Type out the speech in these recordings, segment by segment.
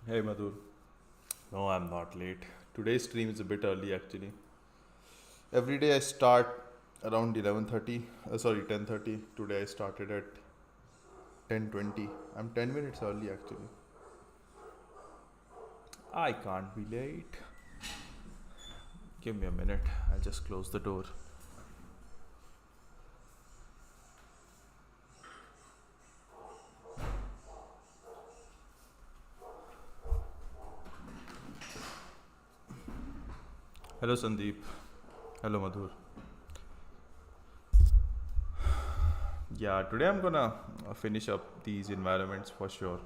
Hey Madhur. No, I'm not late. Today's stream is a bit early actually. Every day I start around 11:30. Sorry, 10:30. Today I started at 10:20. I'm 10 minutes early actually. I can't be late. Give me a minute. I'll just close the door. Hello Sandeep. Hello Madhur. Yeah, today I'm gonna finish up these environments for sure.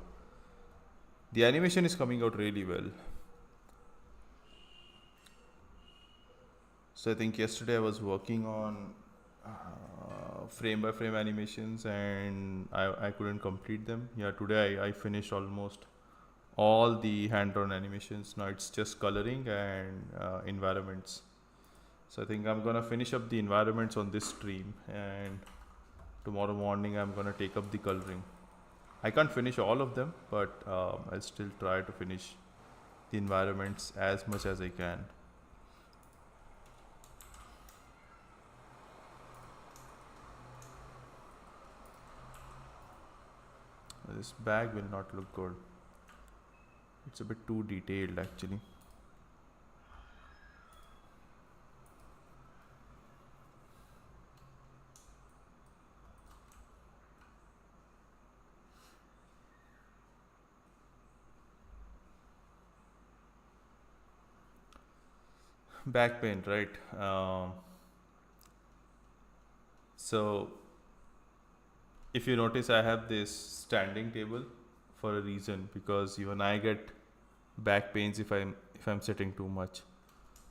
The animation is coming out really well. So I think yesterday I was working on frame by frame animations and I couldn't complete them. Yeah, today I finished almost all the hand drawn animations. Now it's just coloring and environments. So I think I'm gonna finish up the environments on this stream, and tomorrow morning I'm gonna take up the coloring. I can't finish all of them, but I'll still try to finish the environments as much as I can. This bag will not look good. It's a bit too detailed actually. Back pain, right? So if you notice, I have this standing table for a reason, because even I get back pains if I'm sitting too much.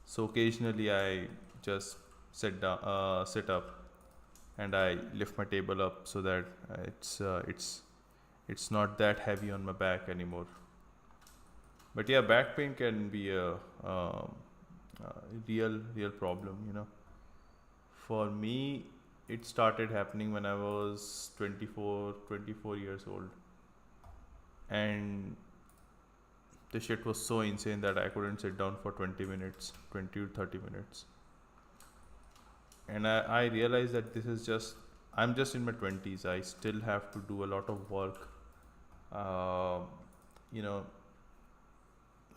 So occasionally I just sit up, and I lift my table up so that it's not that heavy on my back anymore. But yeah, back pain can be a real problem. For me, it started happening when I was 24 years old, and the shit was so insane that I couldn't sit down for 20 minutes, 20 to 30 minutes. And I realized that I'm just in my 20s. I still have to do a lot of work, uh, you know,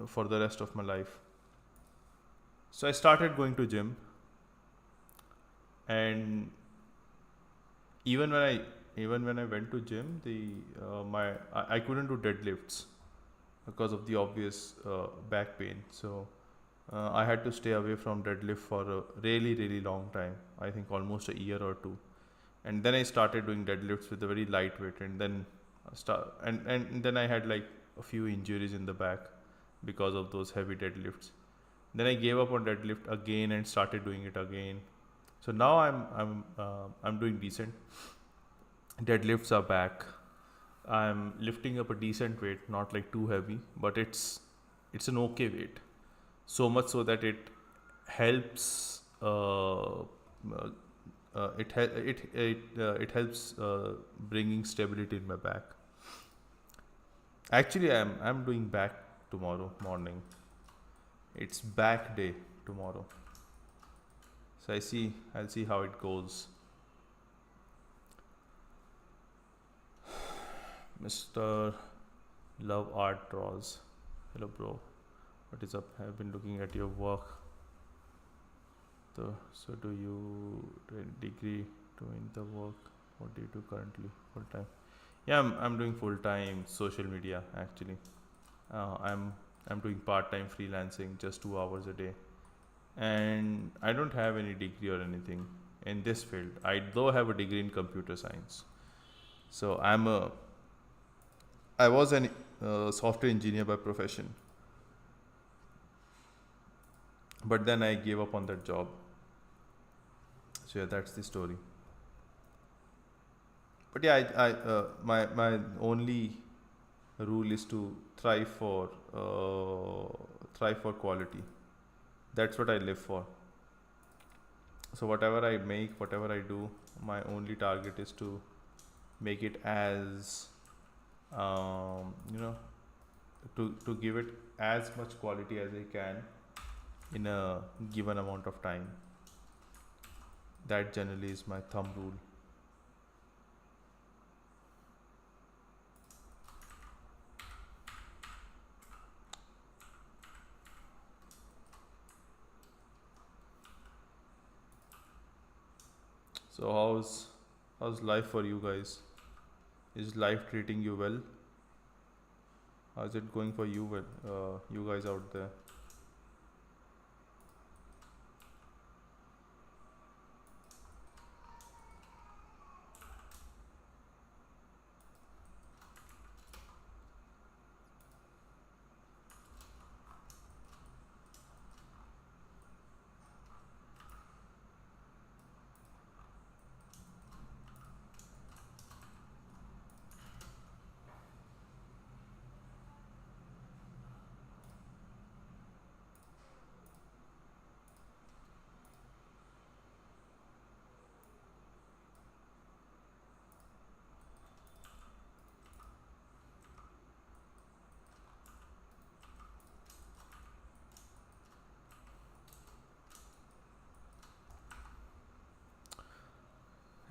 for the rest of my life. So I started going to gym, and even when I even when I went to gym, I couldn't do deadlifts because of the obvious back pain. So I had to stay away from deadlift for a really long time. I think almost a year or two, and then I started doing deadlifts with a very lightweight, and then and then I had like a few injuries in the back because of those heavy deadlifts. Then I gave up on deadlift again and started doing it again. So now I'm doing decent. Deadlifts are back. I'm lifting up a decent weight, not like too heavy, but it's an okay weight. So much so that it helps. It helps bringing stability in my back. Actually, I'm doing back tomorrow morning. It's back day tomorrow. So I'll see how it goes. Mr. Love Art Draws. Hello, bro. What is up? I've been looking at your work. So do you do a degree doing the work? What do you do currently? Full time? Yeah, I'm doing full time social media actually. I'm doing part time freelancing, just 2 hours a day, and I don't have any degree or anything in this field. I though have a degree in computer science. So I was an software engineer by profession, but then I gave up on that job. So yeah, that's the story. But yeah, my only rule is to thrive for quality. That's what I live for. So whatever I make, whatever I do, my only target is to make it as, um, you know, to give it as much quality as I can in a given amount of time. That generally is my thumb rule. So how's life for you guys? Is life treating you well? How's it going for you, you guys out there?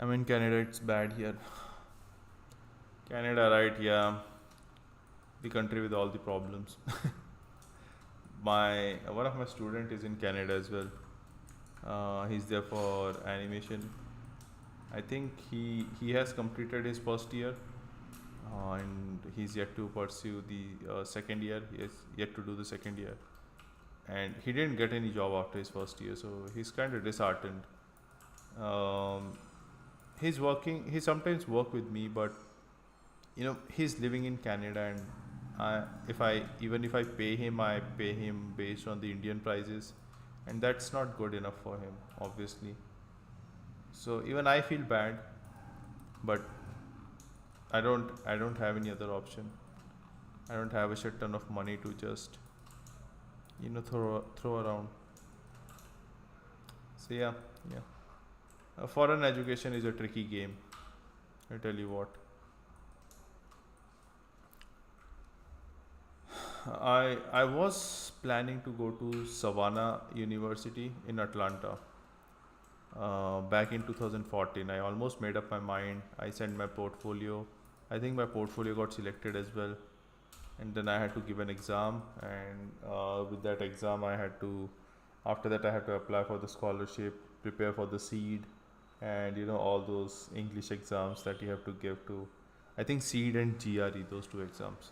I mean, Canada, it's bad here. Canada, right? Yeah, the country with all the problems. My one of my student is in Canada as well. He's there for animation. I think he has completed his first year, and he's yet to pursue the second year. He has yet to do the second year, and he didn't get any job after his first year, so he's kind of disheartened. Um, he's working. He sometimes work with me, but he's living in Canada, and if I even if I pay him based on the Indian prices, and that's not good enough for him, obviously. So even I feel bad, but I don't have any other option. I don't have a shit ton of money to just throw around. So yeah, yeah. Foreign education is a tricky game. I tell you what. I was planning to go to Savannah University in Atlanta back in 2014. I almost made up my mind. I sent my portfolio. I think my portfolio got selected as well, and then I had to give an exam. And with that exam, after that, I had to apply for the scholarship, prepare for the seed, and all those English exams that you have to give to. I think seed and GRE, those two exams.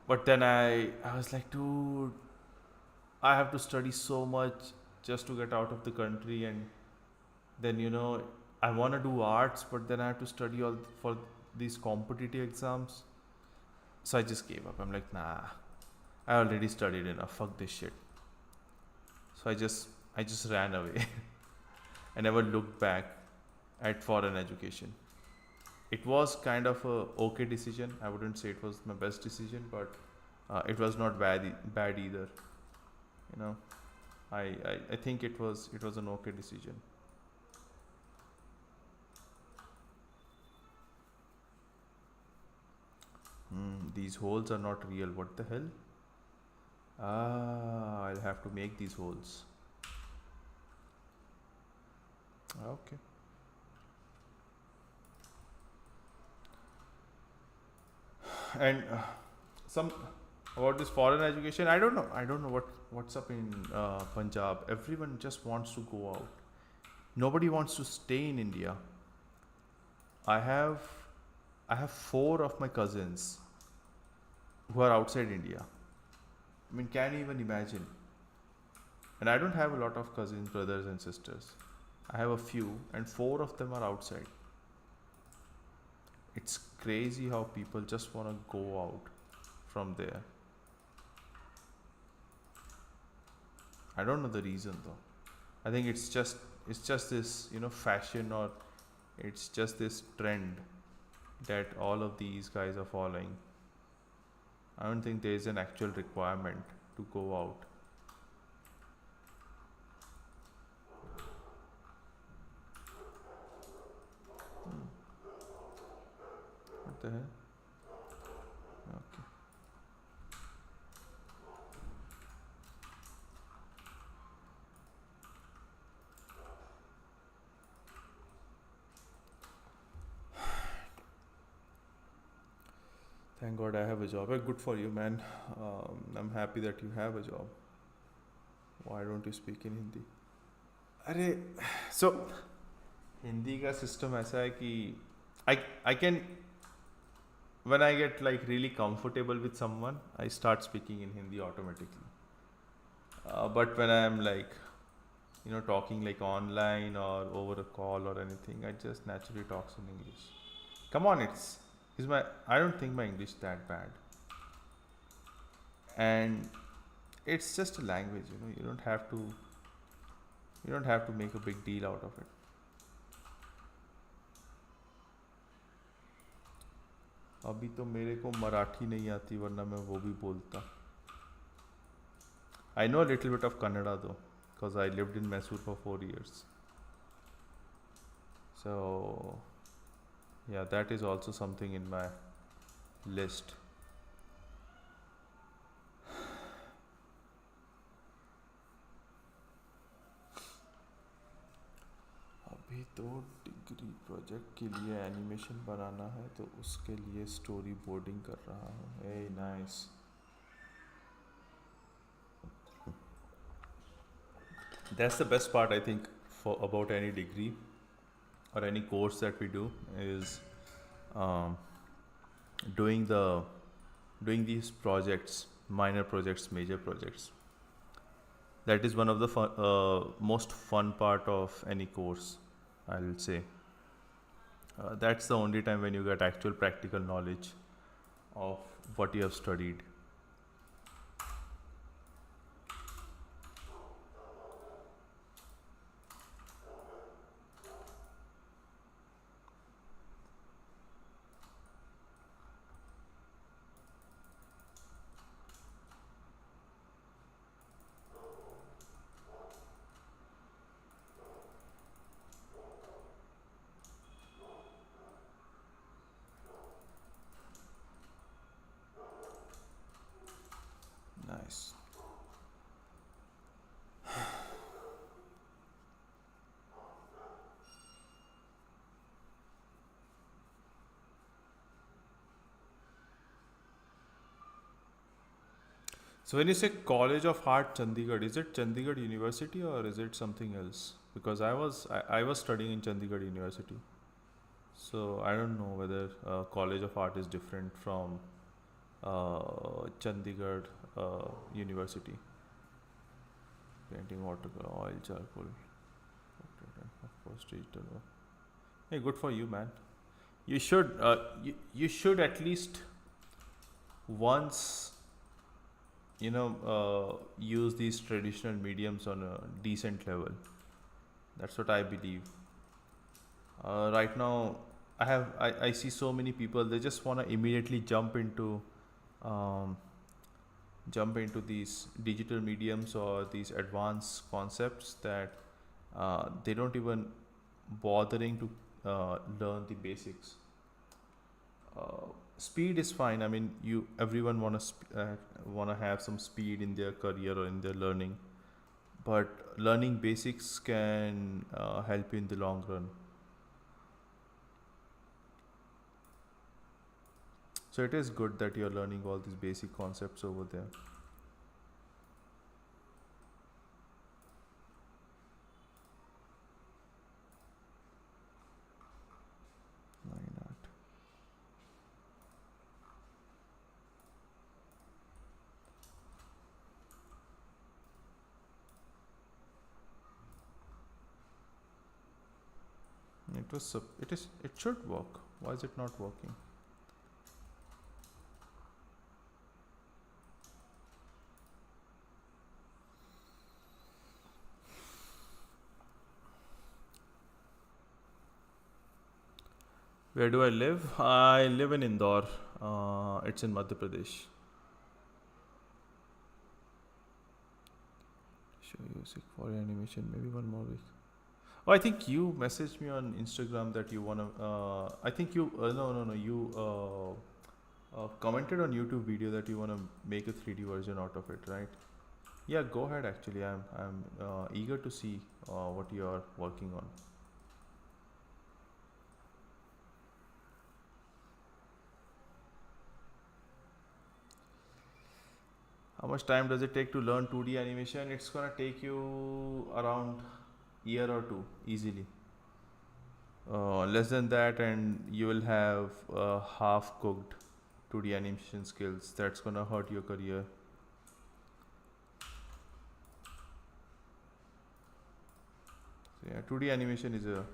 But then I was like, dude, I have to study so much just to get out of the country, and then I want to do arts, but then I have to study all for these competitive exams. So I just gave up. I'm like, nah, I already studied enough. Fuck this shit. So I just ran away. I never looked back at foreign education. It was kind of a okay decision. I wouldn't say it was my best decision, but it was not bad either. You know, I think it was an okay decision. These holes are not real. What the hell? I'll have to make these holes. Okay. And some about this foreign education. I don't know. I don't know what's up in Punjab. Everyone just wants to go out. Nobody wants to stay in India. I have I have four of my cousins who are outside India. I mean, can you even imagine? And I don't have a lot of cousins, brothers, and sisters. I have a few, and four of them are outside. It's crazy how people just want to go out from there. I don't know the reason though. I think it's just this fashion, or it's just this trend that all of these guys are following. I don't think there is an actual requirement to go out. What the hell? Okay. Thank God I have a job. Good for you, man. I'm happy that you have a job. Why don't you speak in Hindi? अरे so Hindi का system ऐसा है कि I can when I get like really comfortable with someone, I start speaking in Hindi automatically. But when I'm like talking like online or over a call or anything, I just naturally talks in English. Come on, it's my I don't think my English that bad, and it's just a language. You don't have to make a big deal out of it. अभी तो मेरे को मराठी नहीं आती वरना मैं वो भी बोलता. I know a little bit of Kannada though, because I lived in Mysore for 4 years. So yeah, that is also something in my list. अभी तो डिग्री प्रोजेक्ट के लिए एनिमेशन बनाना है तो उसके लिए स्टोरी बोर्डिंग कर रहा हूँ. Hey, nice. That's the best part, I think, for about any degree or any course that we do is um, doing these projects, minor projects, major projects. That is one of the most fun part of any course, I will say. That's the only time when you get actual practical knowledge of what you have studied. Nice. So when you say College of Art Chandigarh, is it Chandigarh University or is it something else? Because I was studying in Chandigarh University, so I don't know whether College of Art is different from Chandigarh University. Painting, watercolor, oil, charcoal, of course digital work. Hey, good for you, man. You should at least once use these traditional mediums on a decent level. That's what I believe. Right now, I see so many people, they just want to immediately um, jump into these digital mediums or these advanced concepts that they don't even bothering to learn the basics. Speed is fine. I mean, everyone wanna have some speed in their career or in their learning, but learning basics can help you in the long run. So it is good that you're learning all these basic concepts over there. Line art. It should work. Why is it not working? Where do I live? I live in Indore. It's in Madhya Pradesh. Show music for animation, maybe one more week. Oh, I think you messaged me on Instagram that you wanna. I think you. No. You commented on YouTube video that you wanna make a 3D version out of it, right? Yeah, go ahead. Actually, I'm eager to see what you are working on. How much time does it take to learn 2D animation? It's gonna take you around year or two easily. Less than that, and you will have half cooked 2D animation skills. That's gonna hurt your career. So yeah, 2D animation is a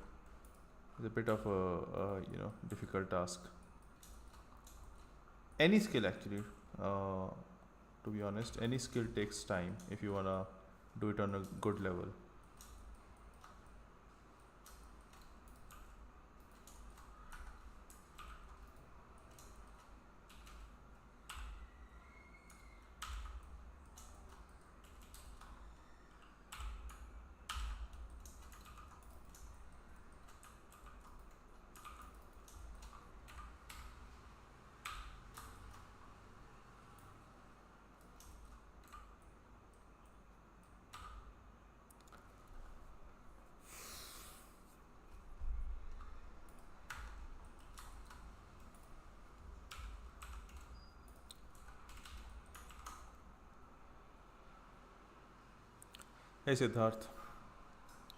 bit of a difficult task. Any skill actually, uh, to be honest, any skill takes time if you wanna do it on a good level. Hey Siddharth,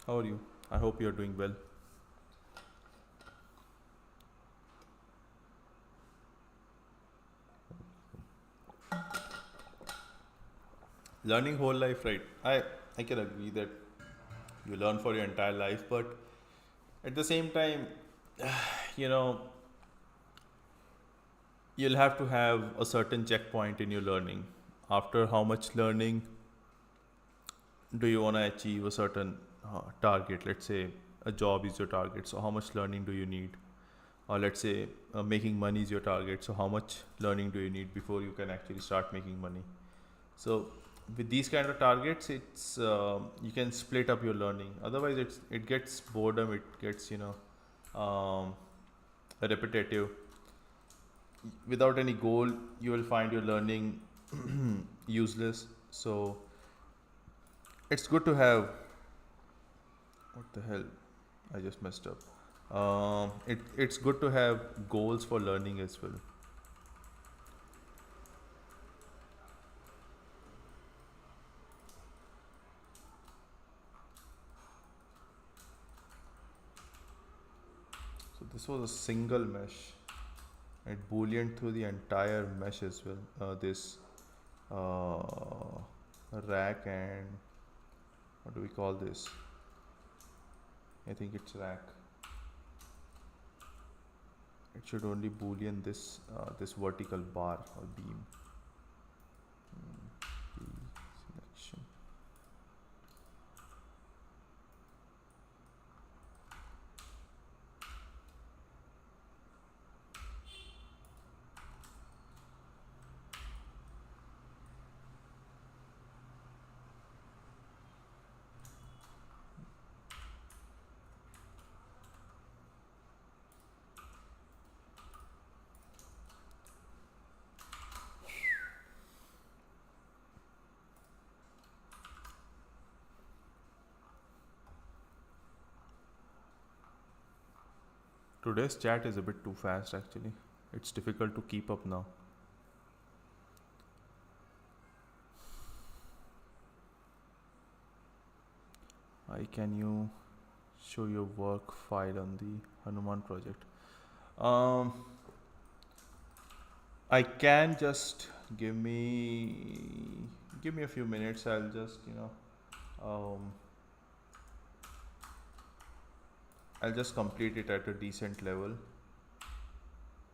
how are you? I hope you're doing well. Learning whole life, right? I can agree that you learn for your entire life, but at the same time, you know, you'll have to have a certain checkpoint in your learning. After how much learning do you want to achieve a certain target? Let's say a job is your target, so how much learning do you need? Or let's say making money is your target, so how much learning do you need before you can actually start making money? So with these kind of targets, it's you can split up your learning. Otherwise, it gets boredom. It gets um, repetitive. Without any goal, you will find your learning useless. So it's good to have. What the hell? I just messed up. It's good to have goals for learning as well. So this was a single mesh. It boolean through the entire mesh as well. This uh, rack and what do we call this? I think it's rack. It should only boolean this vertical bar or beam. Selection. Today's chat is a bit too fast actually. It's difficult to keep up now. Why can you show your work file on the Hanuman project? Um, I can just give me a few minutes. I'll just um, I'll just complete it at a decent level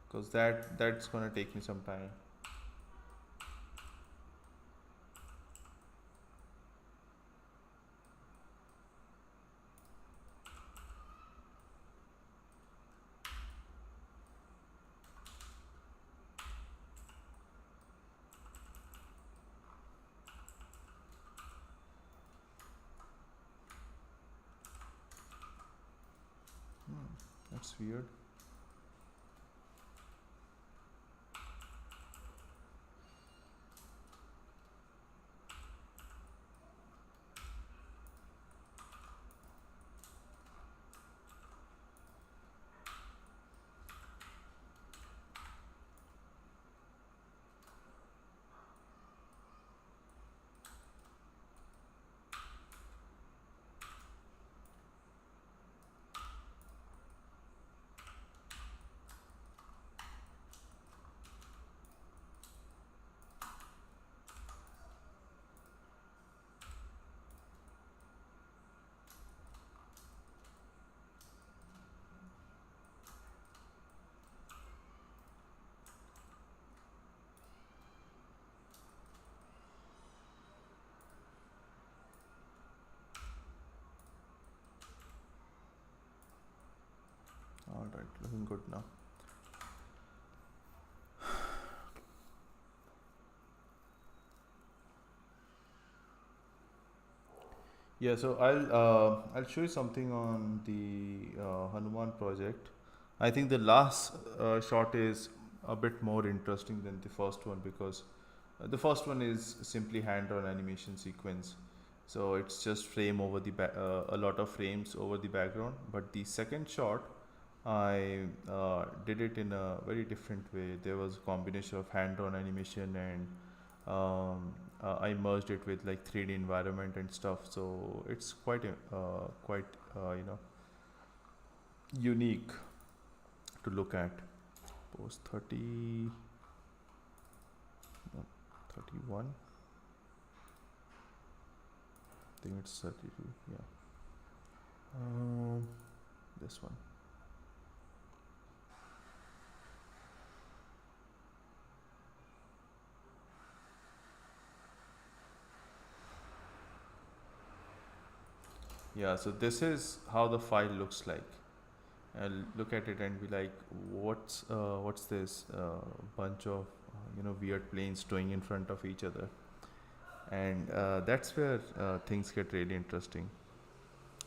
because that's gonna take me some time. That's weird. looking good now. Yeah, so I'll show you something on the Hanuman project. I think the last shot is a bit more interesting than the first one because the first one is simply hand-drawn animation sequence. So it's just frame over the a lot of frames over the background. But the second shot, I did it in a very different way. There was a combination of hand-drawn animation and I merged it with like 3D environment and stuff. So it's quite you know unique to look at. Post 30, no, 31. I think it's 32. Yeah. This one. Yeah, so this is how the file looks like. I'll look at it and be like, what's this bunch of weird planes towing in front of each other, and that's where things get really interesting.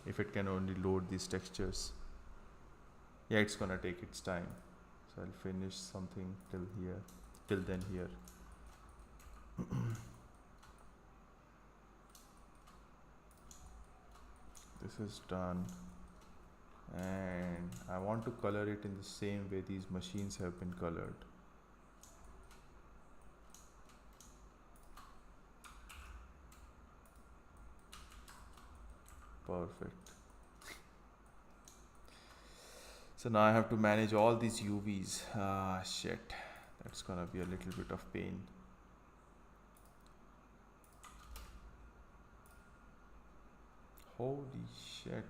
If it can only load these textures, yeah, it's gonna take its time. So I'll finish something till here, till then here. This is done. And I want to color it in the same way these machines have been colored. Perfect. So now I have to manage all these UVs. Ah, shit. That's gonna be a little bit of pain. Holy shit.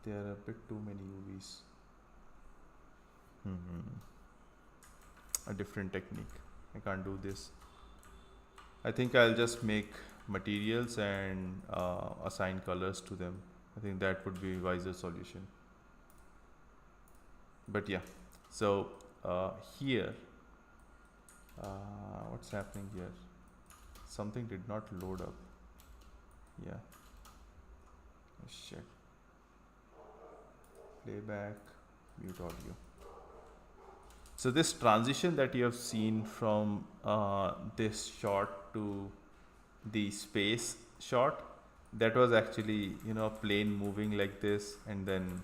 There are a bit too many UVs. A different technique. I can't do this. I think I'll just make materials and assign colors to them. I think that would be a wiser solution. But yeah, so here, what's happening here? Something did not load up. Yeah. Oh, shit. Playback, mute audio. So this transition that you have seen from this shot to the space shot, that was actually a plane moving like this, and then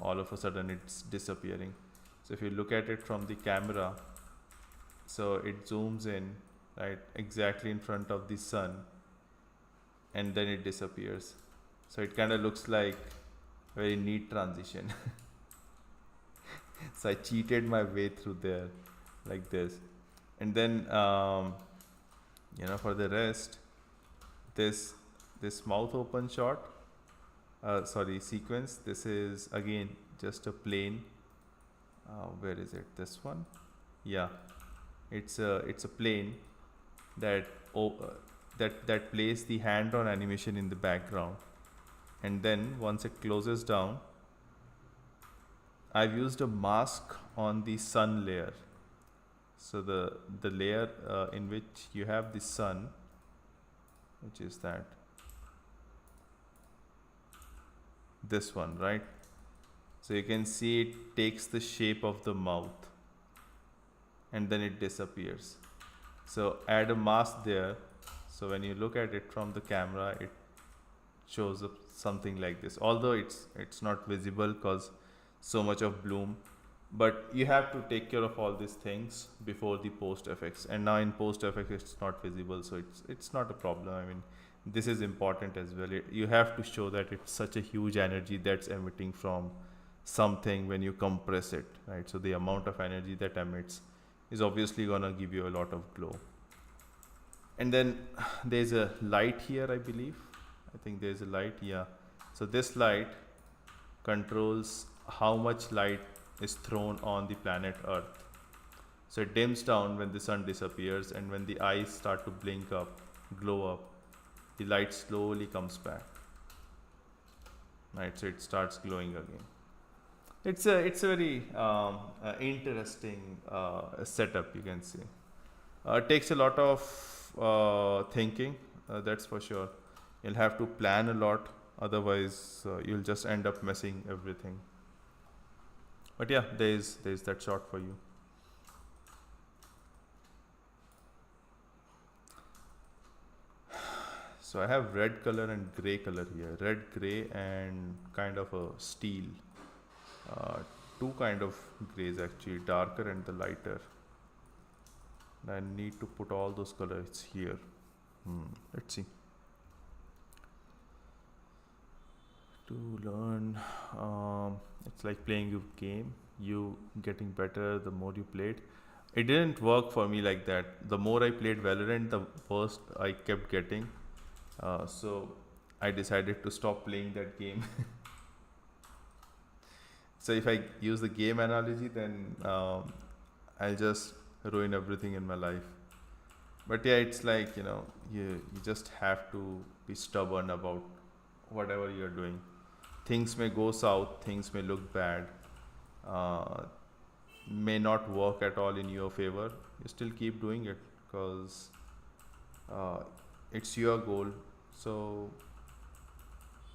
all of a sudden it's disappearing. So if you look at it from the camera, so it zooms in right exactly in front of the sun, and then it disappears. So it kind of looks like a very neat transition. So I cheated my way through there like this, and then for the rest, this mouth open shot, sequence, this is again just a plane. Where is it? This one? Yeah, it's a plane that that plays the hand-drawn animation in the background, and then once it closes down, I've used a mask on the sun layer. So the layer in which you have the sun, which is this one, right? So you can see it takes the shape of the mouth and then it disappears. So add a mask there. So when you look at it from the camera, it shows up something like this. Although it's not visible because so much of bloom, but you have to take care of all these things before the post effects, and now in post effects it's not visible, so it's not a problem. I mean, this is important as well. You have to show that it's such a huge energy that's emitting from something when you compress it, right? So the amount of energy that emits is obviously gonna give you a lot of glow. And then there's a light here, I believe. I think there's a light, yeah. So this light controls how much light is thrown on the planet Earth. So it dims down when the sun disappears, and when the eyes start to blink up, glow up, the light slowly comes back. right? So it starts glowing again. It's a very interesting setup, you can say. It takes a lot of thinking, that's for sure. You'll have to plan a lot, otherwise you'll just end up messing everything. But yeah, there's that shot for you. So I have red color and gray color here. Red, gray, and kind of a steel. Uh, Two kind of grays actually, darker and the lighter. I need to put all those colors here. Let's see. To learn, it's like playing a game. You getting better the more you played. It didn't work for me like that. The more I played Valorant, the worse I kept getting. So I decided to stop playing that game. So if I use the game analogy, then I'll just ruin everything in my life. But yeah, it's like, you just have to be stubborn about whatever you're doing. Things may go south, things may look bad, uh, may not work at all in your favor. You still keep doing it because uh, it's your goal. So,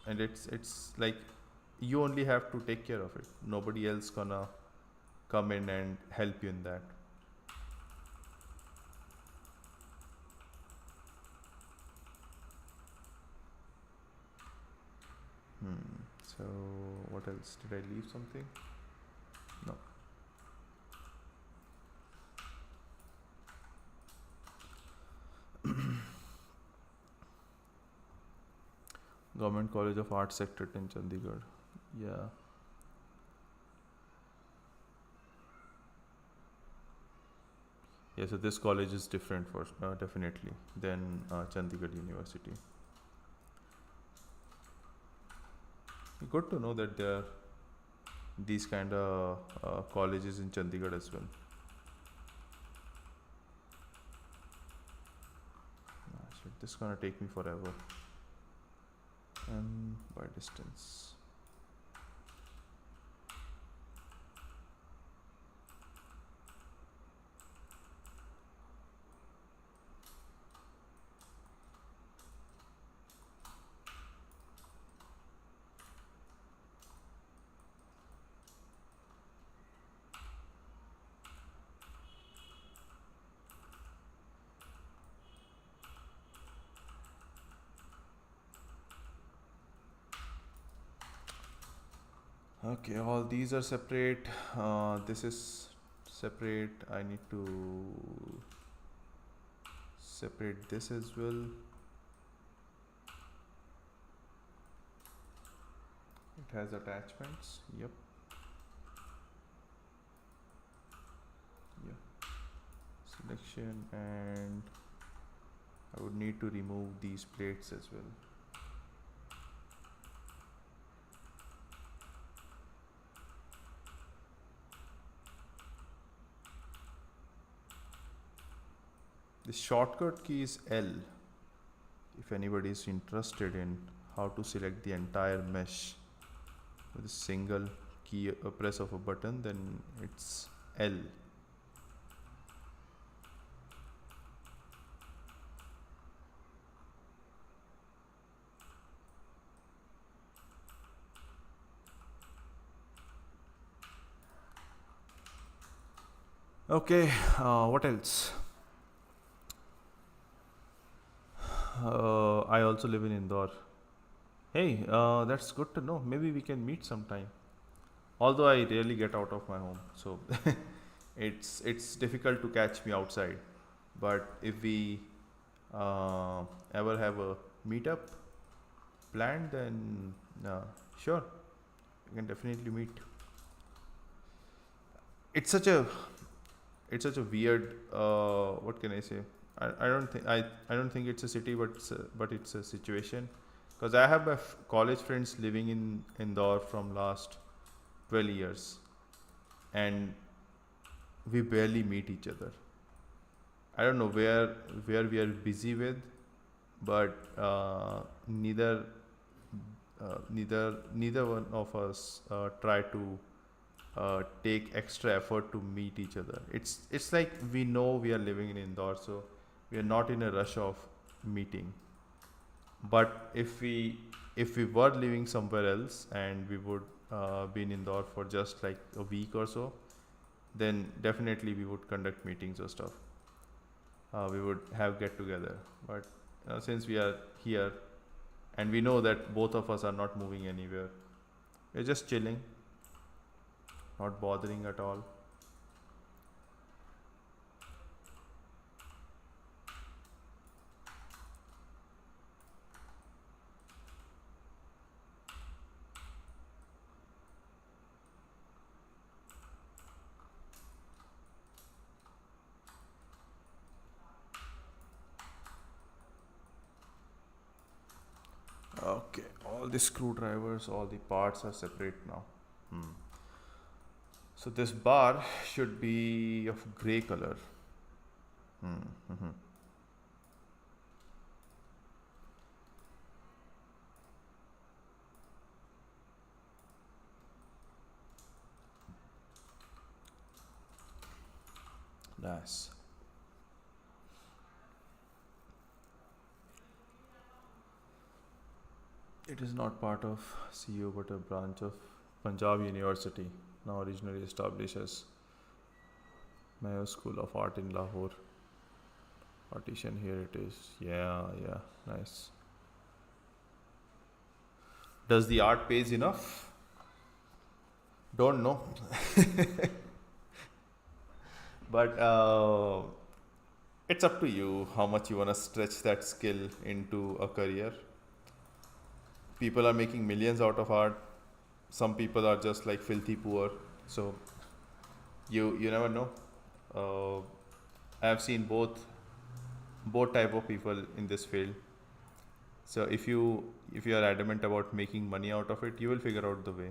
and it's like you only have to take care of it. Nobody else gonna come in and help you in that. So what else? Did I leave something? No. Government College of Arts Sector in Chandigarh. Yeah. Yeah, so this college is different for definitely than Chandigarh University. Good to know that there are these kind of colleges in Chandigarh as well. Shit, this is gonna take me forever. And by distance. Okay, all these are separate. This is separate. I need to separate this as well. It has attachments. Yep. Yeah. Selection, and I would need to remove these plates as well. The shortcut key is L. If anybody is interested in how to select the entire mesh with a single key, a press of a button, then it's L. Okay, what else? I also live in Indore. Hey, that's good to know. Maybe we can meet sometime. Although I rarely get out of my home, so it's difficult to catch me outside. But if we ever have a meetup planned, then sure, we can definitely meet. It's such a it's such a weird. What can I say? I don't think it's a city, but it's a situation. Because I have my college friends living in Indore from last 12 years, and we barely meet each other. I don't know where we are busy with, but neither neither one of us try to take extra effort to meet each other. It's like we know we are living in Indore, so we are not in a rush of meeting. But if we were living somewhere else and we would be in Indore for just like a week or so, then definitely we would conduct meetings or stuff. We would have get together. But since we are here and we know that both of us are not moving anywhere, we're just chilling, not bothering at all. Okay, all the screwdrivers, all the parts are separate now. Hmm. So this bar should be of gray color. Hmm. Mm-hmm. Nice. It is not part of CU but a branch of Punjab University, now originally established as Mayo School of Art in Lahore. Partition here it is. Yeah, yeah, nice. Does the art pays enough? Don't know. But it's up to you how much you want to stretch that skill into a career. People are making millions out of art. Some people are just like filthy poor. So you never know. Uh, I have seen both type of people in this field. So if you are adamant about making money out of it, you will figure out the way.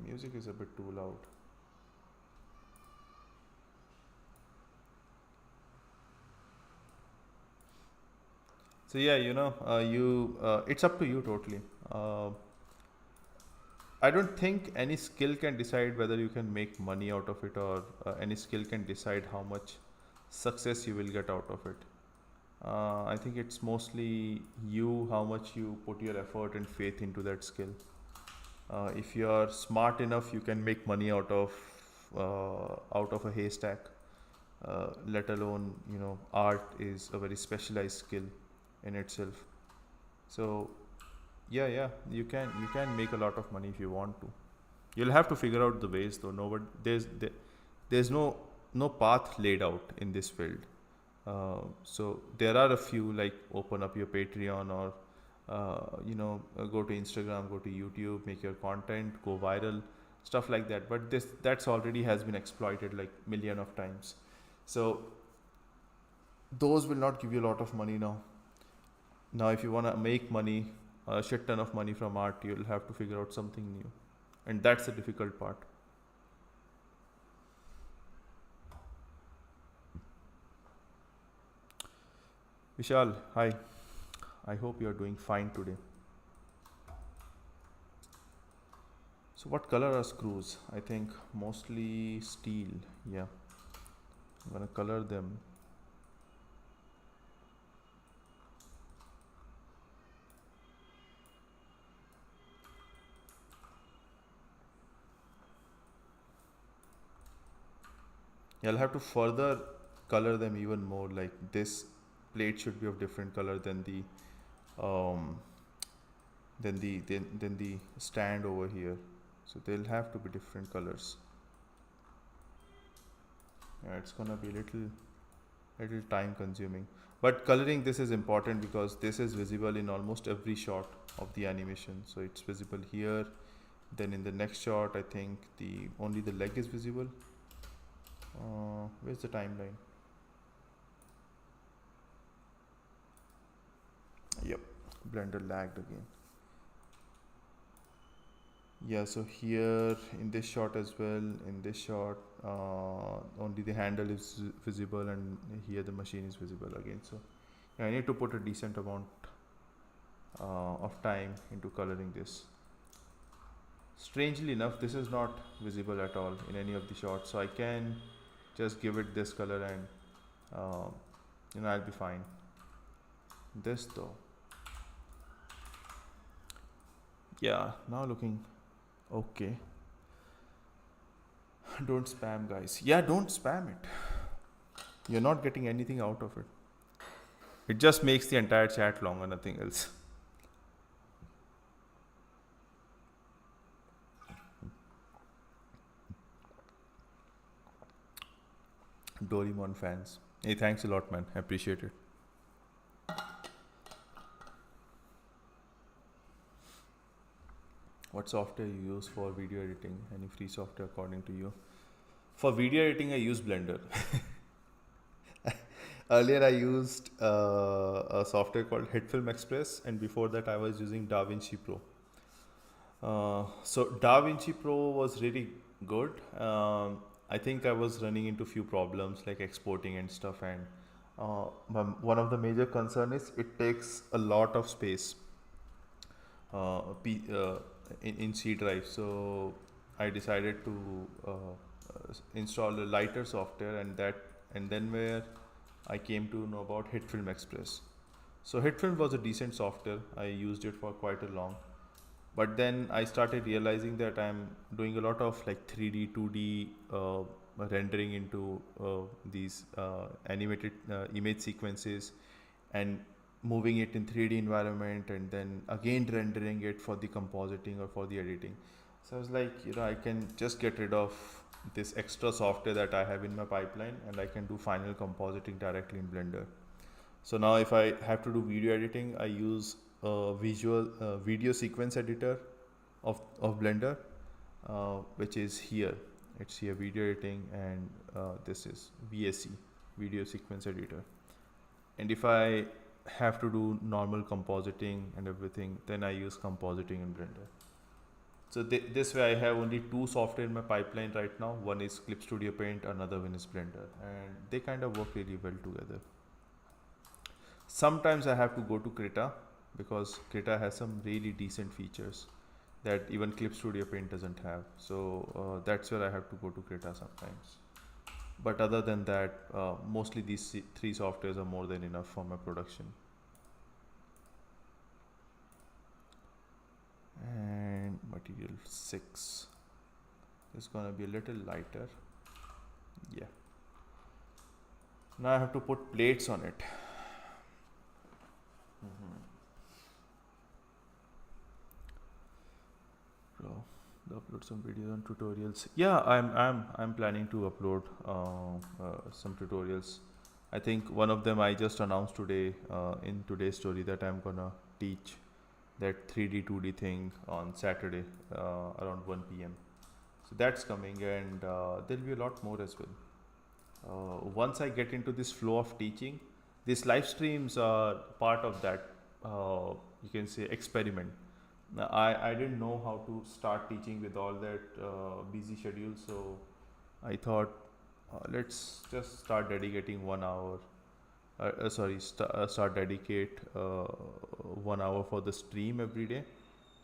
Music is a bit too loud. So yeah, it's up to you totally. I don't think any skill can decide whether you can make money out of it, or any skill can decide how much success you will get out of it. I think it's mostly you, how much you put your effort and faith into that skill. If you are smart enough, you can make money out of a haystack. Let alone, art is a very specialized skill in itself. So yeah, yeah, you can make a lot of money if you want to. You'll have to figure out the ways though. No, but there's no path laid out in this field. So there are a few, like open up your Patreon, or go to Instagram, go to YouTube, make your content go viral, stuff like that. But that's already has been exploited like million of times. So those will not give you a lot of money now. Now, if you want to make money, a shit ton of money from art, you'll have to figure out something new, and that's the difficult part. Vishal, hi. I hope you're doing fine today. So, what color are screws? I think mostly steel. Yeah, I'm gonna color them. Yeah, I'll have to further color them even more. Like this plate should be of different color um, than the stand over here. So they'll have to be different colors. Yeah, it's gonna be little time consuming. But coloring this is important because this is visible in almost every shot of the animation. So it's visible here. Then in the next shot, I think the only the leg is visible. Where's the timeline? Yep, Blender lagged again. Yeah, so here in this shot as well, in this shot, only the handle is visible, and here the machine is visible again. So yeah, I need to put a decent amount. of time into coloring this. Strangely enough, this is not visible at all in any of the shots, so I can just give it this color and I'll be fine. This though, yeah, now looking okay. Don't spam, guys. Yeah, don't spam it. You're not getting anything out of it. It just makes the entire chat longer, nothing else. Doraemon fans. Hey, thanks a lot, man. I appreciate it. What software you use for video editing? Any free software according to you? For video editing, I use Blender. Earlier, I used a software called HitFilm Express, and before that, I was using DaVinci Pro. So DaVinci Pro was really good. I think I was running into few problems like exporting and stuff, and one of the major concern is it takes a lot of space uh, in C drive. So I decided to install a lighter software, and then where I came to know about HitFilm Express. So HitFilm was a decent software. I used it for quite a long, but then I started realizing that I'm doing a lot of like 3D 2D rendering into these animated image sequences, and moving it in 3D environment, and then again rendering it for the compositing or for the editing. So I was like, I can just get rid of this extra software that I have in my pipeline, and I can do final compositing directly in Blender. So now if I have to do video editing, I use a video sequence editor of Blender, which is here. It's here, video editing, and this is VSE, video sequence editor. And if I have to do normal compositing and everything, then I use compositing in Blender. So this way I have only two software in my pipeline right now. One is Clip Studio Paint, another one is Blender, and they kind of work really well together. Sometimes I have to go to Krita because Krita has some really decent features that even Clip Studio Paint doesn't have. So that's where I have to go to Krita sometimes. But other than that, mostly these three softwares are more than enough for my production. And material 6 is gonna be a little lighter. Yeah. Now I have to put plates on it. So upload some videos and tutorials. Yeah, I'm planning to upload some tutorials. I think one of them I just announced today in today's story, that I'm gonna teach that 3D 2D thing on Saturday around 1 p.m. So that's coming, and there'll be a lot more as well. Once I get into this flow of teaching, these live streams are part of that, you can say, experiment. Now, I didn't know how to start teaching with all that busy schedule, so I thought let's just start dedicating 1 hour. Start dedicate 1 hour for the stream every day,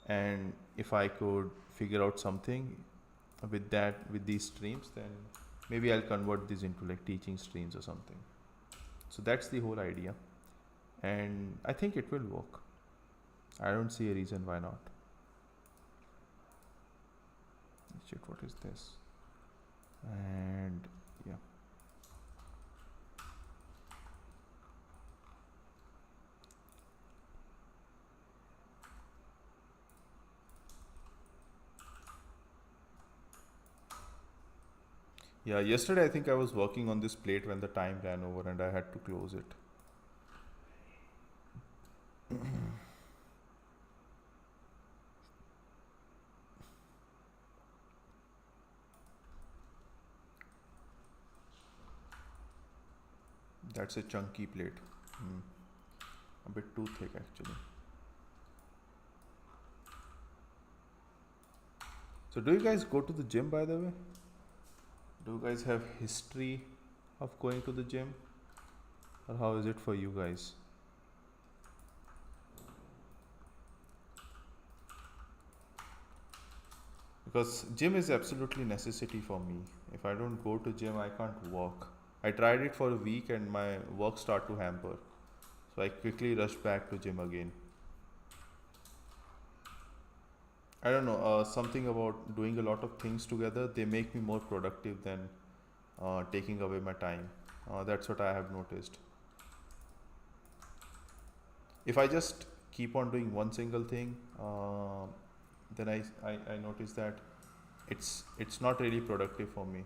and if I could figure out something with these streams, then maybe I'll convert these into like teaching streams or something. So that's the whole idea, and I think it will work. I don't see a reason why not. Shit, what is this? And yeah. Yeah, yesterday I think I was working on this plate when the time ran over and I had to close it. That's a chunky plate. A bit too thick actually. So do you guys go to the gym, by the way? Do you guys have history of going to the gym? Or how is it for you guys? because gym is absolutely necessity for me. If I don't go to gym, I can't work. I tried it for a week and my work start to hamper. So I quickly rushed back to gym again. I don't know, something about doing a lot of things together, they make me more productive than taking away my time. That's what I have noticed. If I just keep on doing one single thing, then I notice that it's not really productive for me.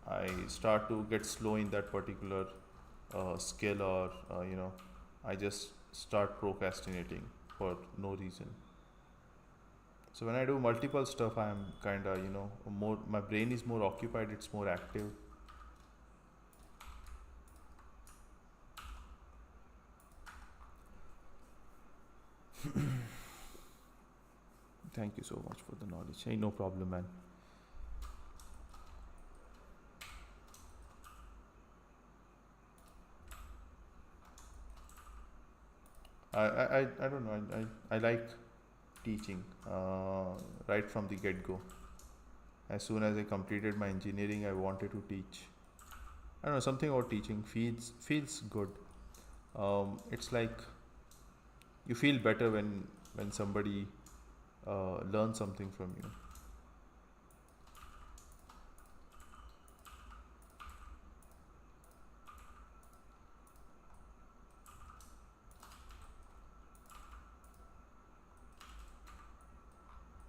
I start to get slow in that particular skill, or I just start procrastinating for no reason. So when I do multiple stuff, I'm kind of more. My brain is more occupied. It's more active. Thank you so much for the knowledge. Hey, no problem, man. I don't know. I like teaching right from the get go. As soon as I completed my engineering, I wanted to teach. I don't know, something about teaching feels good. It's like you feel better when somebody learns something from you.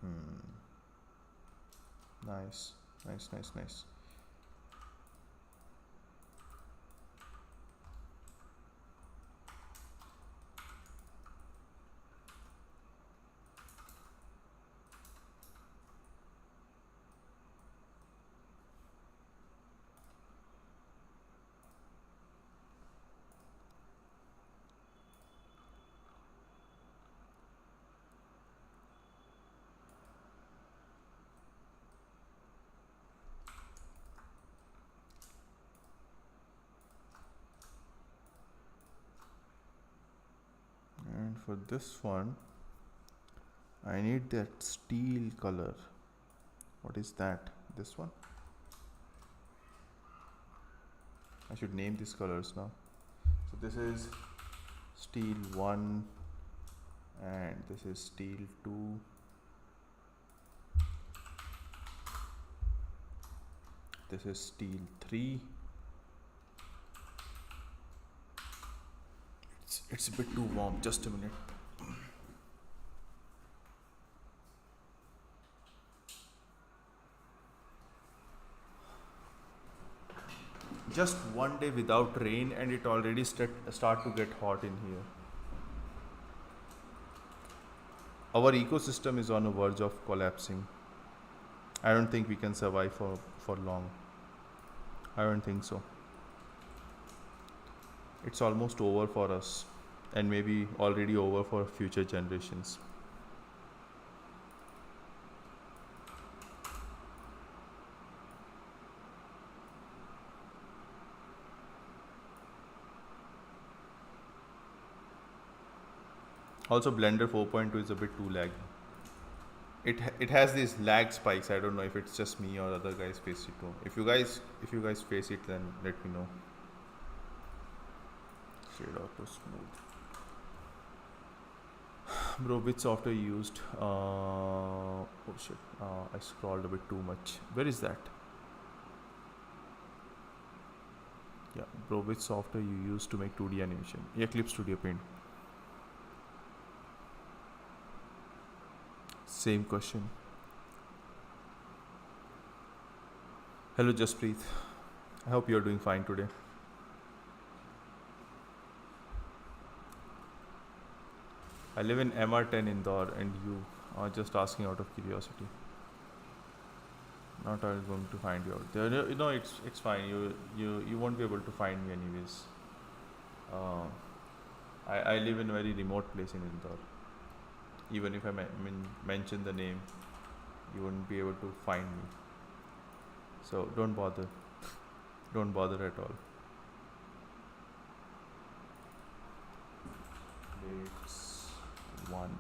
Hmm. Nice, nice, nice, nice. And for this one, I need that steel color. What is that? This one? I should name these colors now. So this is steel 1 and this is steel 2. This is steel 3. It's a bit too warm. Just a minute. Just one day without rain and it already start to get hot in here. Our ecosystem is on the verge of collapsing. I don't think we can survive for long. I don't think so. It's almost over for us and maybe already over for future generations. Also, Blender 4.2 is a bit too laggy. It has these lag spikes. I don't know if it's just me or other guys face it too. If you guys face it, then let me know. Shade auto smooth. Bro, which software you used? Oh shit. I scrolled a bit too much. Where is that? Yeah, bro, which software you use to make 2D animation? Eclipse Studio Paint. Same question. Hello, Jaspreet. I hope you're doing fine today. I live in MR10 Indore, and you are just asking out of curiosity. Not I'm going to find you out there. No, it's fine. You won't be able to find me anyways. Uh, I live in a very remote place in Indore. Even if I mention the name, you wouldn't be able to find me. So don't bother. Don't bother at all. It's one.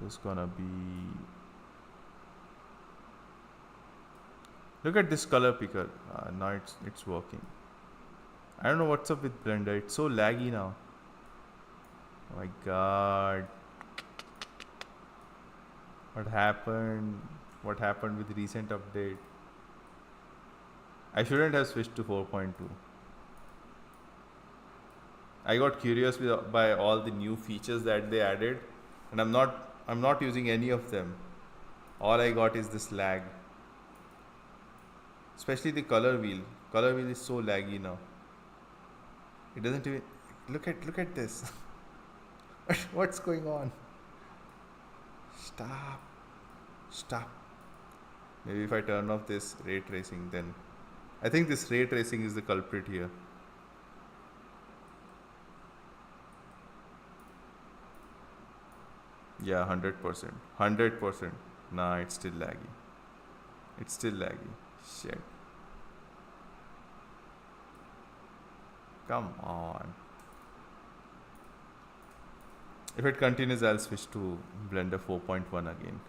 There's gonna be Look at this color picker. Now it's working. I don't know what's up with Blender. It's so laggy now. Oh my god. What happened? What happened with recent update? I shouldn't have switched to 4.2. I got curious by all the new features that they added, and I'm not using any of them. All I got is this lag. Especially the color wheel. Color wheel is so laggy now. It doesn't even look at this. What's going on? Stop. Stop. Maybe if I turn off this ray tracing, then I think this ray tracing is the culprit here. Yeah, 100%. 100%. Nah, it's still laggy. It's still laggy. Shit. Come on. If it continues, I'll switch to Blender 4.1 again.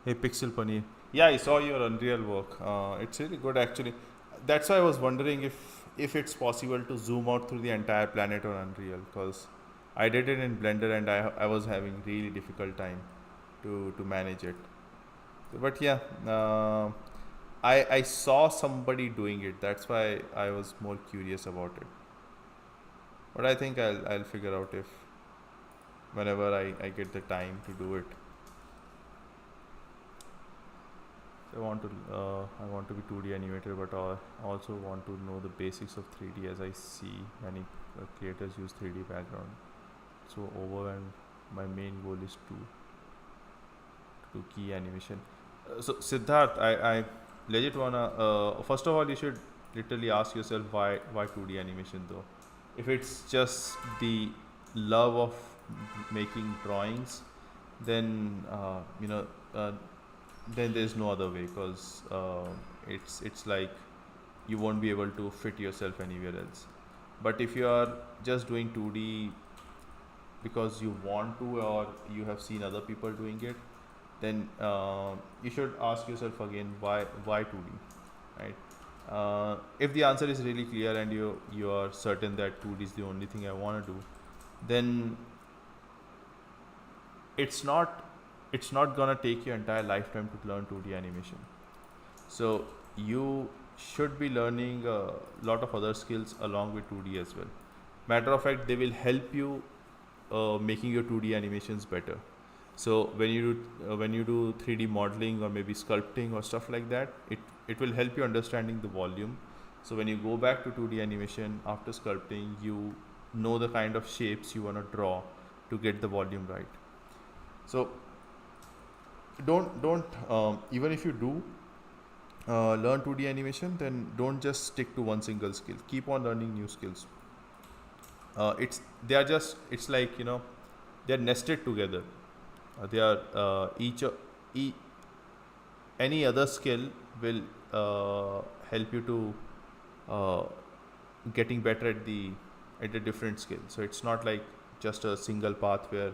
Hey Pixel Paneer. Yeah, I saw your Unreal work. It's really good actually. That's why I was wondering if it's possible to zoom out through the entire planet on Unreal, because I did it in Blender and I was having really difficult time to manage it. But yeah, I saw somebody doing it. That's why I was more curious about it. But I think I'll figure out if whenever I get the time to do it. So I want to be 2D animator, but I also want to know the basics of 3D, as I see many creators use 3D background. So overwhelmed. My main goal is to do key animation. So Siddharth, I legit wanna. First of all, you should literally ask yourself why 2D animation though. If it's just the love of making drawings, then then there's no other way, because it's like you won't be able to fit yourself anywhere else. But if you are just doing 2D because you want to, or you have seen other people doing it, then you should ask yourself again why 2D, right? If the answer is really clear and you are certain that 2D is the only thing I want to do, then it's not gonna take your entire lifetime to learn 2D animation. So you should be learning a lot of other skills along with 2D as well. Matter of fact, they will help you making your 2D animations better. So when you do 3D modeling or maybe sculpting or stuff like that, it will help you understanding the volume. So when you go back to 2D animation after sculpting, you know the kind of shapes you want to draw to get the volume right. So don't even if you do learn 2D animation, then don't just stick to one single skill. Keep on learning new skills. It's like they're nested together. They are any other skill will help you to getting better at a different skill. So it's not like just a single path where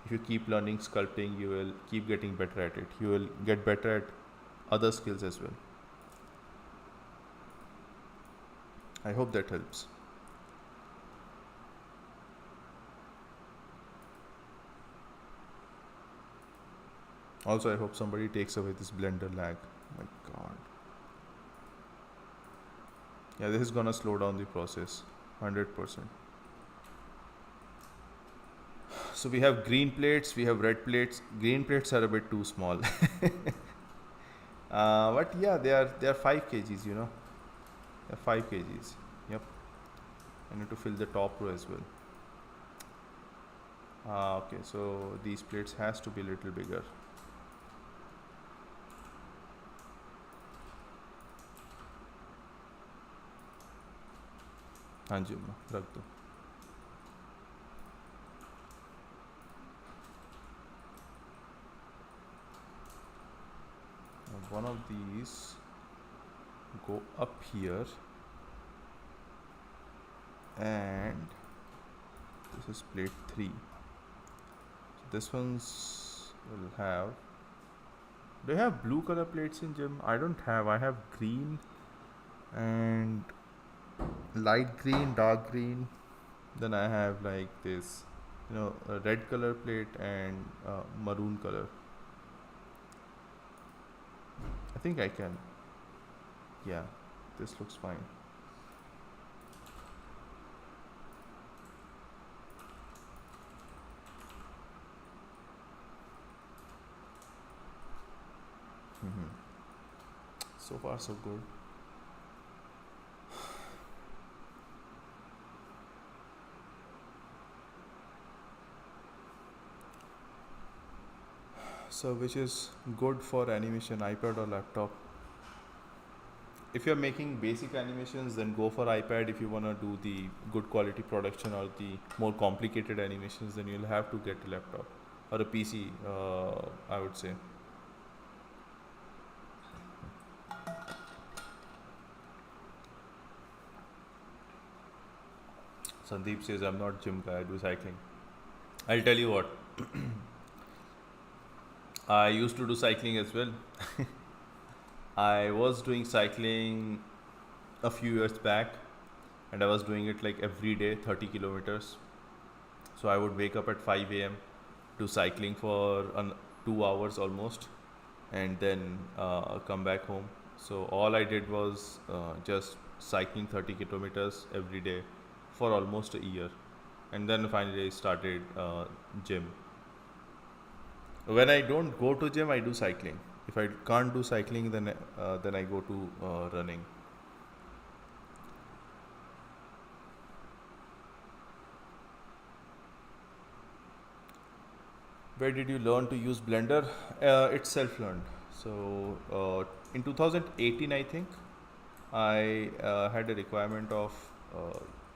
if you keep learning sculpting, you will keep getting better at it. You will get better at other skills as well. I hope that helps. Also, I hope somebody takes away this Blender lag. Oh my god. Yeah, this is gonna slow down the process 100%. So we have green plates, we have red plates. Green plates are a bit too small. But yeah, they are 5 kgs, They're 5 kgs. Yep. I need to fill the top row as well. Okay, so these plates has to be a little bigger. हाँ जी अम्मा रख दो. Now one of these go up here, and this is plate 3. So this one's will have. Do you have blue color plates in gym? I don't have. I have green and light green, dark green. Then I have like this, a red color plate and maroon color. I think I can. Yeah, this looks fine. Hmm. So far, so good. So, which is good for animation, iPad or laptop? If you're making basic animations, then go for iPad. If you want to do the good quality production or the more complicated animations, then you'll have to get a laptop or a PC, I would say. Sandeep says, I'm not gym guy, I do cycling. I'll tell you what, I used to do cycling as well. I was doing cycling a few years back, and I was doing it like every day, 30 kilometers. So I would wake up at 5 a.m. do cycling for 2 hours almost, and then come back home. So all I did was just cycling 30 kilometers every day for almost a year, and then finally I started gym. When I don't go to gym, I do cycling. If I can't do cycling, then I go to running. Where did you learn to use Blender? It's self-learned. So in 2018, I think I had a requirement of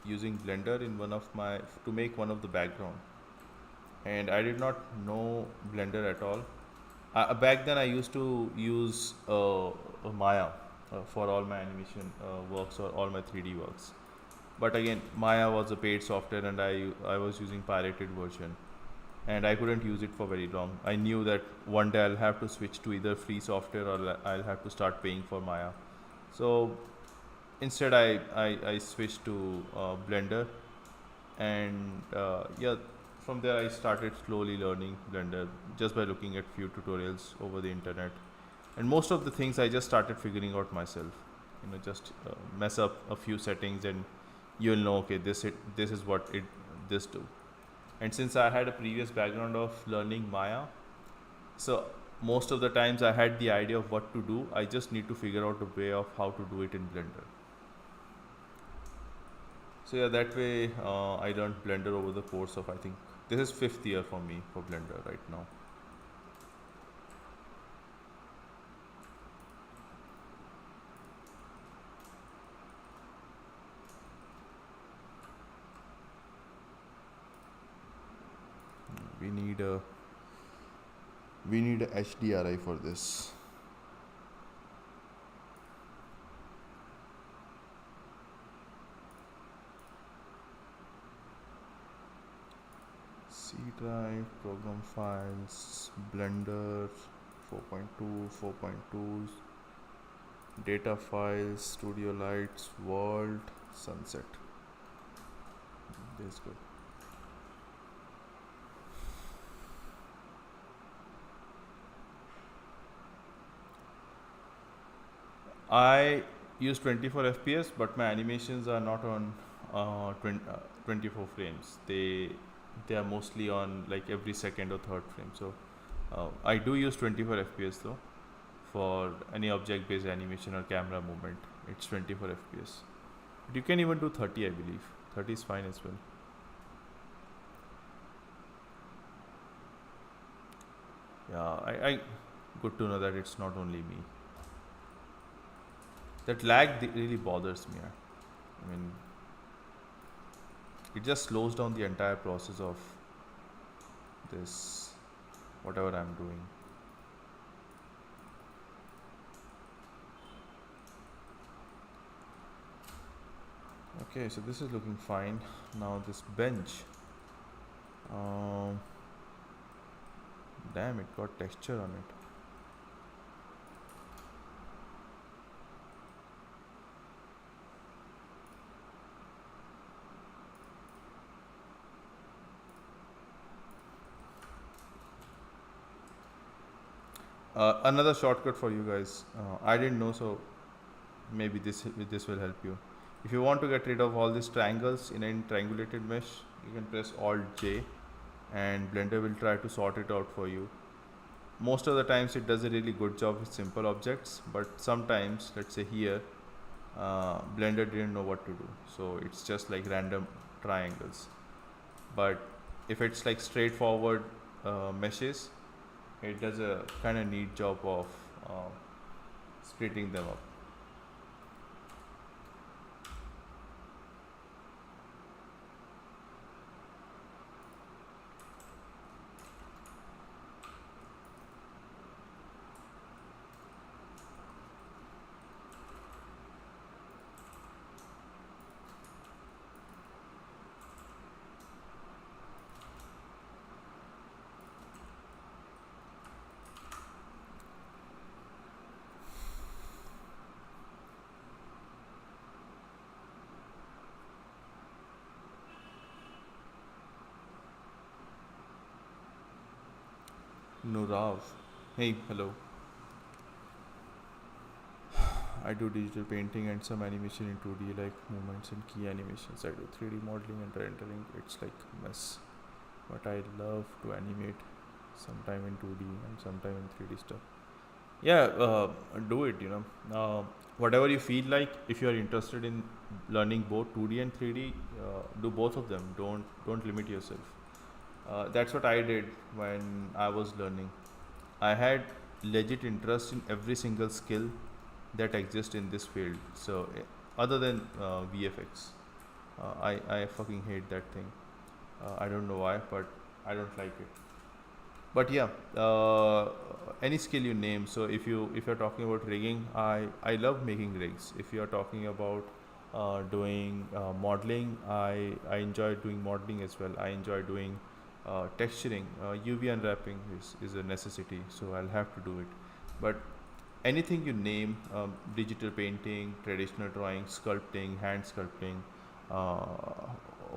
using Blender in one of my to make one of the background, and I did not know Blender at all. Back then, I used to use Maya for all my animation works or all my 3D works. But again, Maya was a paid software, and I was using pirated version, and I couldn't use it for very long. I knew that one day I'll have to switch to either free software or I'll have to start paying for Maya. So instead, I switched to Blender, and yeah, from there I started slowly learning Blender just by looking at few tutorials over the internet. And most of the things I just started figuring out myself. Just mess up a few settings, and you'll know, okay, this is what it this do. And since I had a previous background of learning Maya, so most of the times I had the idea of what to do. I just need to figure out a way of how to do it in Blender. So yeah, that way I learned Blender over the course of, I think this is 5th year for me for Blender right now. We need a HDRI for this. C drive, program files, Blender 4.2, 4.2, data files, studio lights, world, sunset. This is good. I use 24 FPS, but my animations are not on 24 frames. They are mostly on like every second or third frame. So I do use 24 FPS though for any object-based animation or camera movement. It's 24 FPS. But you can even do 30, I believe. 30 is fine as well. Yeah, I good to know that it's not only me. That lag really bothers me. I mean, it just slows down the entire process of this, whatever I'm doing. Okay, so this is looking fine. Now this bench, um, damn, it got texture on it. Another shortcut for you guys. I didn't know, so maybe this will help you. If you want to get rid of all these triangles in a triangulated mesh, you can press Alt J, and Blender will try to sort it out for you. Most of the times it does a really good job with simple objects, but sometimes, let's say here, Blender didn't know what to do, so it's just like random triangles. But if it's like straightforward meshes, it does a kind of neat job of splitting them up. Nurav, hey, hello. I do digital painting and some animation in 2D, like movements and key animations. I do 3D modeling and rendering. It's like a mess, but I love to animate, sometime in 2D and sometime in 3D stuff. Yeah, do it. Whatever you feel like. If you are interested in learning both 2D and 3D, do both of them. Don't limit yourself. That's what I did when I was learning. I had legit interest in every single skill that exists in this field. So, other than VFX, I fucking hate that thing. I don't know why, but I don't like it. But yeah, any skill you name. So if you're talking about rigging, I love making rigs. If you're talking about doing modeling, I enjoy doing modeling as well. I enjoy doing texturing. UV unwrapping is a necessity, so I'll have to do it. But anything you name, digital painting, traditional drawing, sculpting, hand sculpting, uh,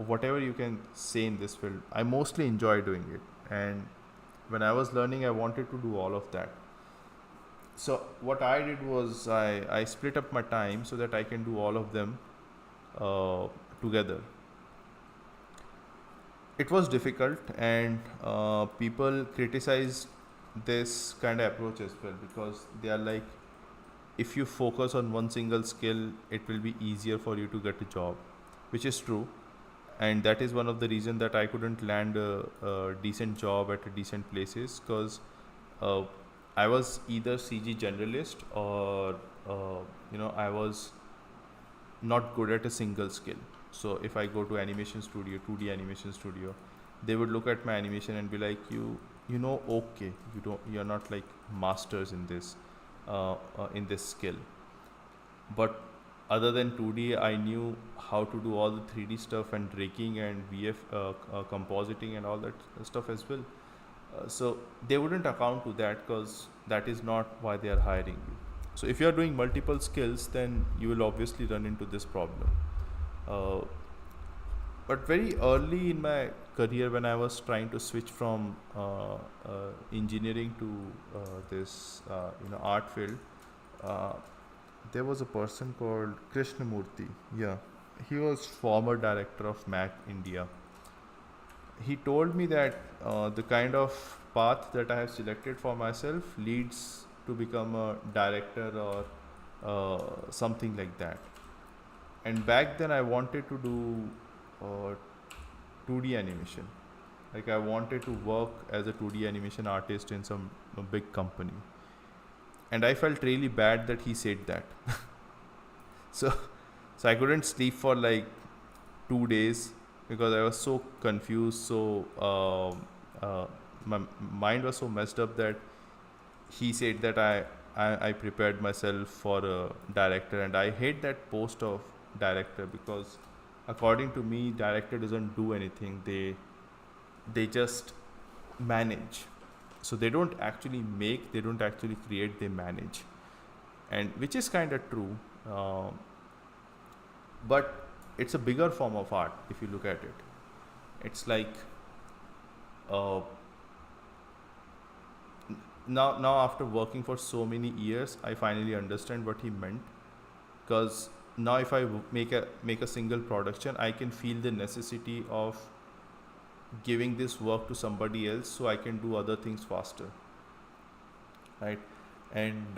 whatever you can say in this field, I mostly enjoy doing it. And when I was learning, I wanted to do all of that. So what I did was I split up my time so that I can do all of them uh, together. It was difficult, and people criticize this kind of approach as well, because they are like, if you focus on one single skill, it will be easier for you to get a job, which is true. And that is one of the reasons that I couldn't land a decent job at a decent places, because uh, I was either CG generalist, or I was not good at a single skill. So if I go to animation studio, 2D animation studio, they would look at my animation and be like, okay, you're not like masters in this skill. But other than 2D, I knew how to do all the 3D stuff and rigging and compositing and all that stuff as well. So they wouldn't account to that, because that is not why they are hiring you. So if you are doing multiple skills, then you will obviously run into this problem. Uh, but very early in my career, when I was trying to switch from engineering to this art field, uh, there was a person called Krishnamurti. Yeah, he was former director of Mac India. He told me that the kind of path that I have selected for myself leads to become a director, or something like that. And back then I wanted to do 2D animation. Like, I wanted to work as a 2D animation artist in some big company. And I felt really bad that he said that. so so I couldn't sleep for like 2 days. because I was so confused, my mind was so messed up that he said that I prepared myself for a director, and I hate that post of director because according to me, director doesn't do anything. They just manage. So they don't actually make, they don't actually create, they manage, and which is kind of true. But it's a bigger form of art if you look at it. It's like uh, now after working for so many years, I finally understand what he meant. Because now if I make a single production, I can feel the necessity of giving this work to somebody else so I can do other things faster, right? And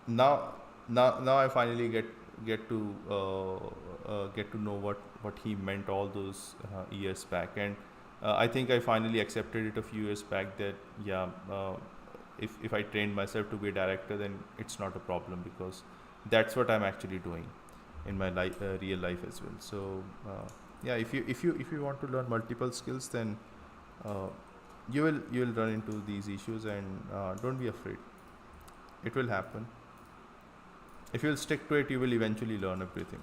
now I finally get to know what he meant all those years back. And I think I finally accepted it a few years back that yeah, if I trained myself to be a director, then it's not a problem, because that's what I'm actually doing in my life, real life as well. So yeah, if you want to learn multiple skills, then uh, you will run into these issues, and don't be afraid. It will happen. If you'll stick to it, you will eventually learn everything.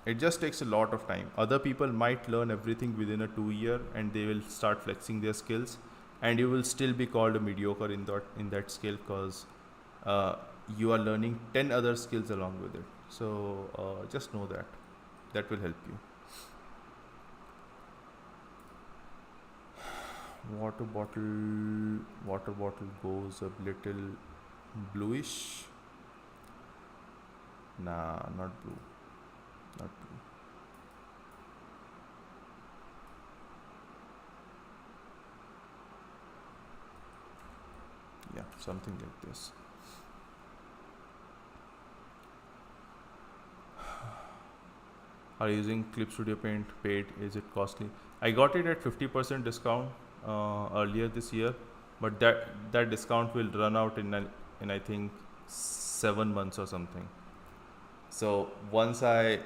It just takes a lot of time. Other people might learn everything within a 2 year, and they will start flexing their skills, and you will still be called a mediocre in that skill, because uh, you are learning 10 other skills along with it. So just know that will help you. Water bottle goes a little bluish. Nah, not blue. Not blue. Yeah, something like this. Are you using Clip Studio Paint paid? Is it costly? I got it at 50% discount earlier this year, but that discount will run out in I think 7 months or something. So once I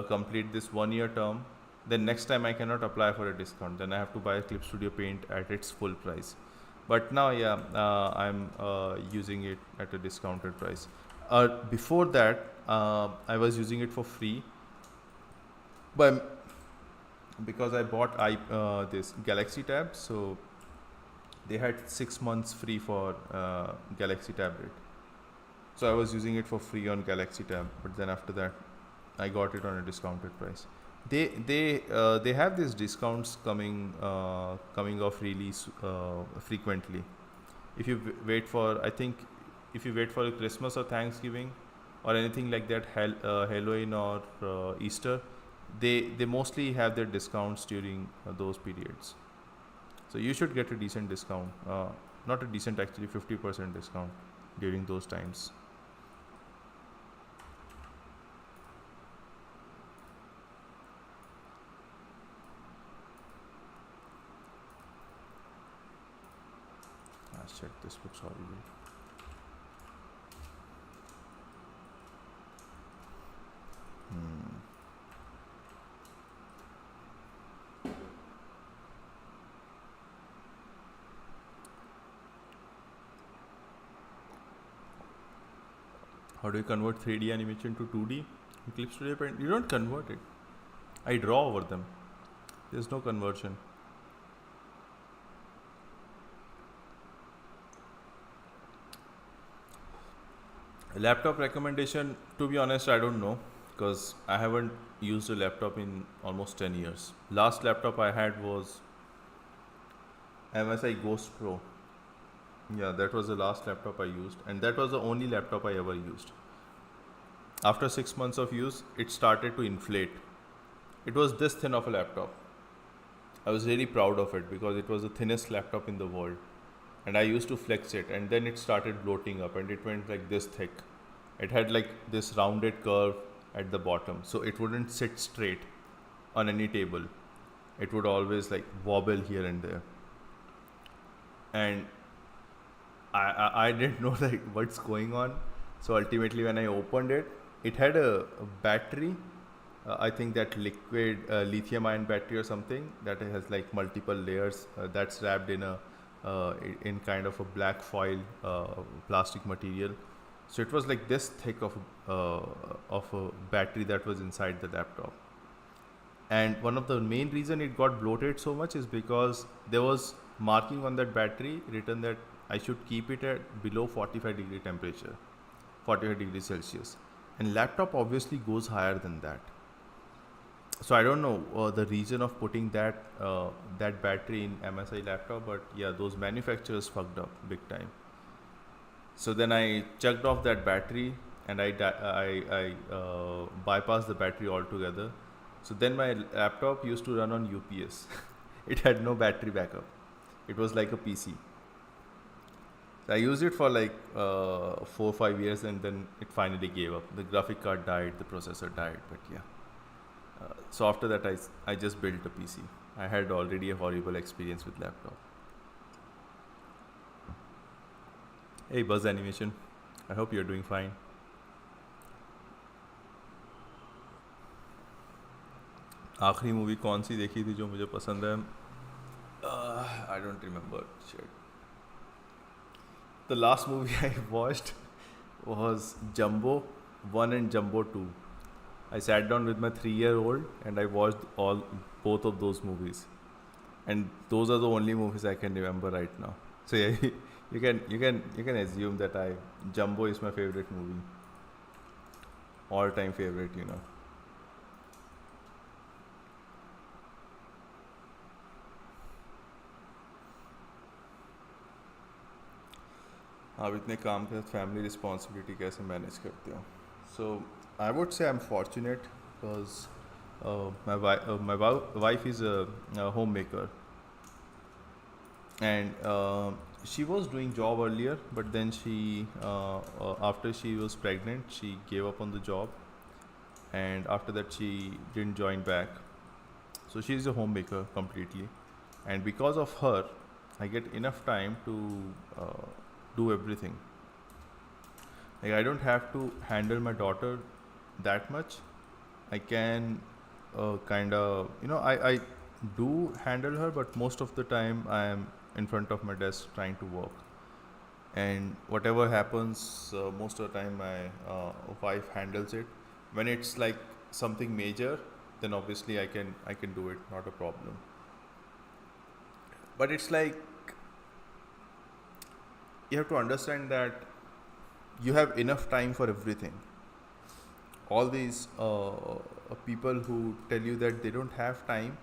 complete this 1 year term, then next time I cannot apply for a discount. Then I have to buy Clip Studio Paint at its full price. But now, yeah, I'm using it at a discounted price. Before that, I was using it for free, but because I bought this Galaxy Tab, so they had 6 months free for Galaxy tablet. So I was using it for free on Galaxy Tab, but then after that, I got it on a discounted price. They have these discounts coming off really frequently. If you wait for, I think, if you wait for Christmas or Thanksgiving or anything like that, Halloween or Easter, they mostly have their discounts during those periods. So you should get a decent discount, not a decent, actually 50% discount during those times. Ah, shit, this looks horrible. Hmm. How do you convert 3D animation to 2D in Clip Studio Paint? You don't convert it. I draw over them. There's no conversion. Laptop recommendation, to be honest, I don't know, because I haven't used a laptop in almost 10 years. Last laptop I had was MSI Ghost Pro. Yeah, that was the last laptop I used, and that was the only laptop I ever used. After 6 months of use, it started to inflate. It was this thin of a laptop. I was really proud of it because it was the thinnest laptop in the world. And I used to flex it, and then it started bloating up, and it went like this thick. It had like this rounded curve at the bottom, so it wouldn't sit straight on any table. It would always like wobble here and there. And I didn't know like what's going on. So ultimately, when I opened it, it had a battery I think that liquid lithium ion battery or something that has like multiple layers that's wrapped in a in kind of a black foil plastic material. So it was like this thick of a battery that was inside the laptop. And one of the main reason it got bloated so much is because there was marking on that battery written that I should keep it at below 45-degree temperature, 45 degrees Celsius. And laptop obviously goes higher than that. So I don't know the reason of putting that battery in MSI laptop, but yeah, those manufacturers fucked up big time. So then I chucked off that battery and I bypassed the battery altogether. So then my laptop used to run on UPS. It had no battery backup. It was like a PC. So I used it for like 4 or 5 years, and then it finally gave up. The graphic card died, the processor died, but yeah. So after that, I just built a PC. I had already a horrible experience with laptop. Hey Buzz Animation, I hope you're doing fine. आखिरी movie कौन सी देखी थी जो मुझे पसंद है? I don't remember. Shit. The last movie I watched was Jumbo 1 and Jumbo 2. I sat down with my 3-year-old and I watched all both of those movies. And those are the only movies I can remember right now. So yeah, you can assume that Jumbo is my favorite movie. All time favorite, you know. आप इतने काम के साथ family responsibility कैसे manage करते हो? सो I would say I am fortunate because my wife is a homemaker, and she was doing job earlier, but then after she was pregnant, she gave up on the job, and after that she didn't join back. So she's a homemaker completely, and because of her, I get enough time to do everything. Like I don't have to handle my daughter that much. I can kind of, I do handle her, but most of the time I am in front of my desk trying to work. And whatever happens, most of the time my wife handles it. When it's like something major, then obviously I can do it, not a problem. But it's like you have to understand that you have enough time for everything. All these people who tell you that they don't have time,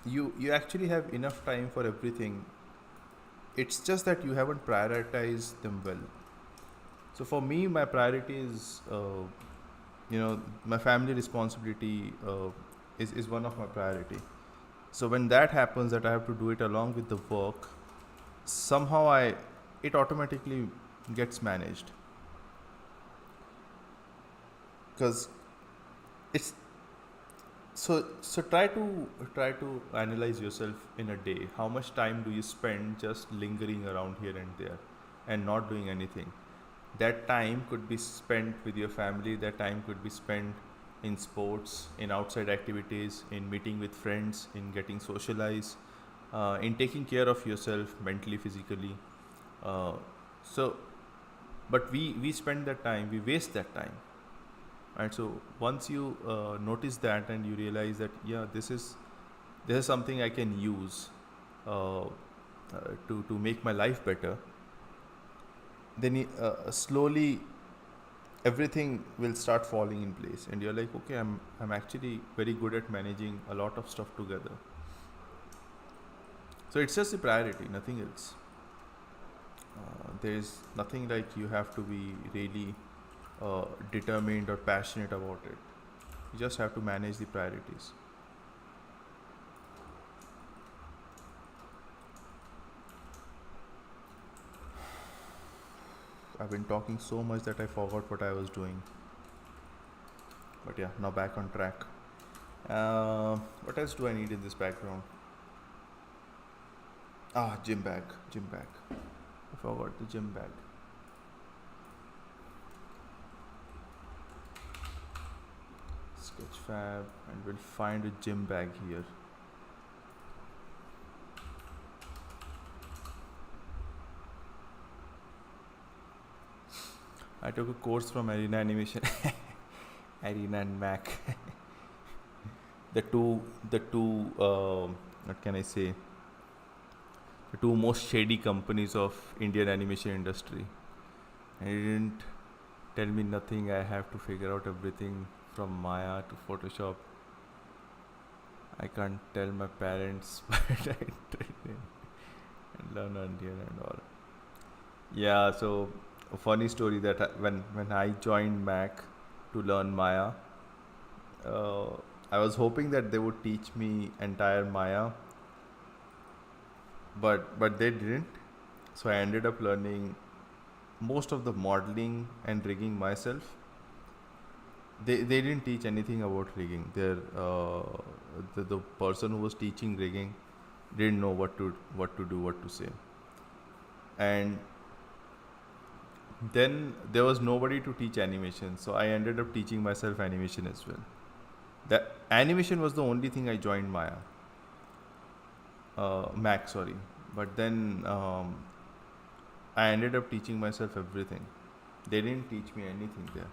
you actually have enough time for everything. It's just that you haven't prioritized them well. So for me, my priority is my family responsibility is one of my priority. So when that happens, that I have to do it along with the work, somehow it automatically gets managed, because it's so try to analyze yourself in a day. How much time do you spend just lingering around here and there and not doing anything? That time could be spent with your family, that time could be spent in sports, in outside activities, in meeting with friends, in getting socialized, in taking care of yourself mentally, physically. So but we spend that time, we waste that time. And so once you notice that and you realize that this is something I can use to make my life better, then slowly everything will start falling in place, and you're like, okay, I'm actually very good at managing a lot of stuff together. So it's just a priority, nothing else. There is nothing like you have to be really determined or passionate about it. You just have to manage the priorities. I've been talking so much that I forgot what I was doing. But yeah, now back on track. What else do I need in this background? Gym bag. I forgot the gym bag. Sketchfab, and we'll find a gym bag here. I took a course from Arena Animation, Arena and Mac. the two, what can I say? The two most shady companies of Indian animation industry. And it didn't tell me nothing. I have to figure out everything from Maya to Photoshop. I can't tell my parents, but I tried and learn Indian and all. Yeah, so a funny story that when I joined Mac to learn Maya, uh, I was hoping that they would teach me entire Maya, but they didn't. So I ended up learning most of the modeling and rigging myself. They didn't teach anything about rigging. The person who was teaching rigging didn't know what to do, what to say, and then there was nobody to teach animation. So I ended up teaching myself animation as well. The animation was the only thing I joined Maya, Mac, sorry. But then I ended up teaching myself everything. They didn't teach me anything there,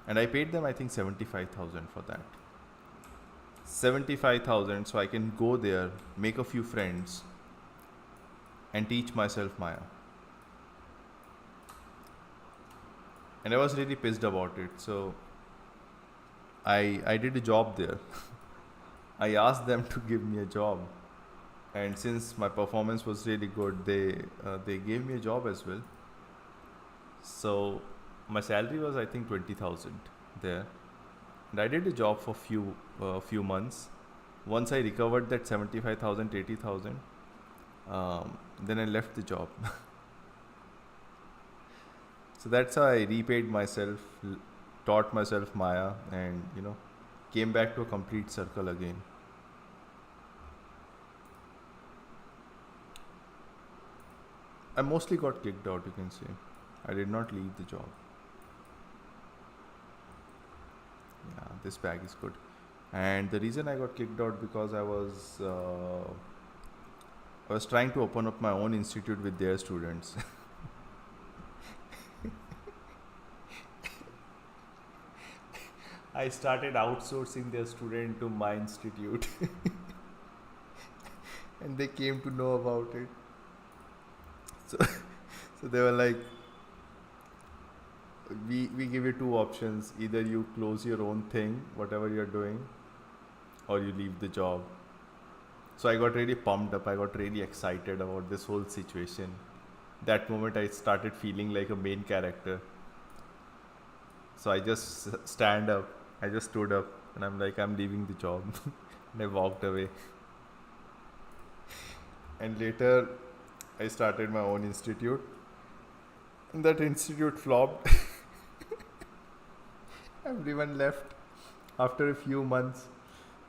and I paid them I think 75,000 for that. 75,000 so I can go there, make a few friends, and teach myself Maya. And I was really pissed about it. So I did a job there. I asked them to give me a job, and since my performance was really good, they gave me a job as well. So my salary was I think 20,000 there, and I did a job for few months. Once I recovered that 75,000, 80,000, then I left the job. So that's how I repaid myself, taught myself Maya, and came back to a complete circle again. I mostly got kicked out, you can say. I did not leave the job. Yeah, this bag is good. And the reason I got kicked out because I was trying to open up my own institute with their students. I started outsourcing their student to my institute, and they came to know about it. So, so they were like, we give you two options: either you close your own thing, whatever you're doing, or you leave the job. So I got really pumped up. I got really excited about this whole situation. That moment, I started feeling like a main character. So I just stand up. I just stood up, and I'm like, I'm leaving the job, and I walked away. And later, I started my own institute, and that institute flopped. Everyone left after a few months.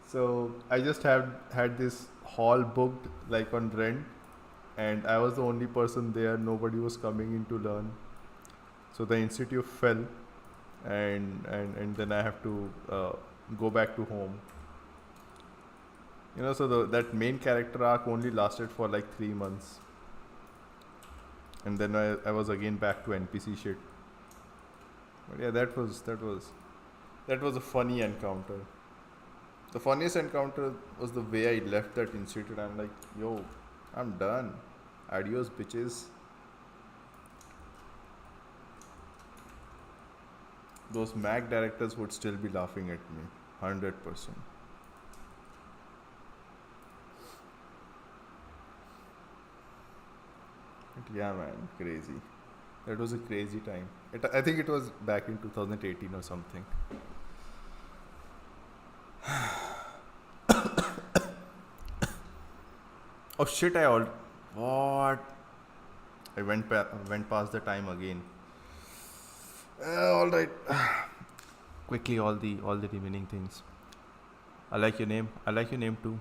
So I just had this hall booked like on rent, and I was the only person there. Nobody was coming in to learn. So the institute fell, and then I have to go back to home. So that main character arc only lasted for like 3 months, and then I was again back to NPC shit. But yeah, that was a funny encounter. The funniest encounter was the way I left that institute. I'm like, yo, I'm done. Adios, bitches. Those Mac directors would still be laughing at me. 100%. But yeah, man, crazy. That was a crazy time. I think it was back in 2018 or something. Oh shit! What? I went past the time again. All right. Quickly, all the remaining things. I like your name. I like your name too.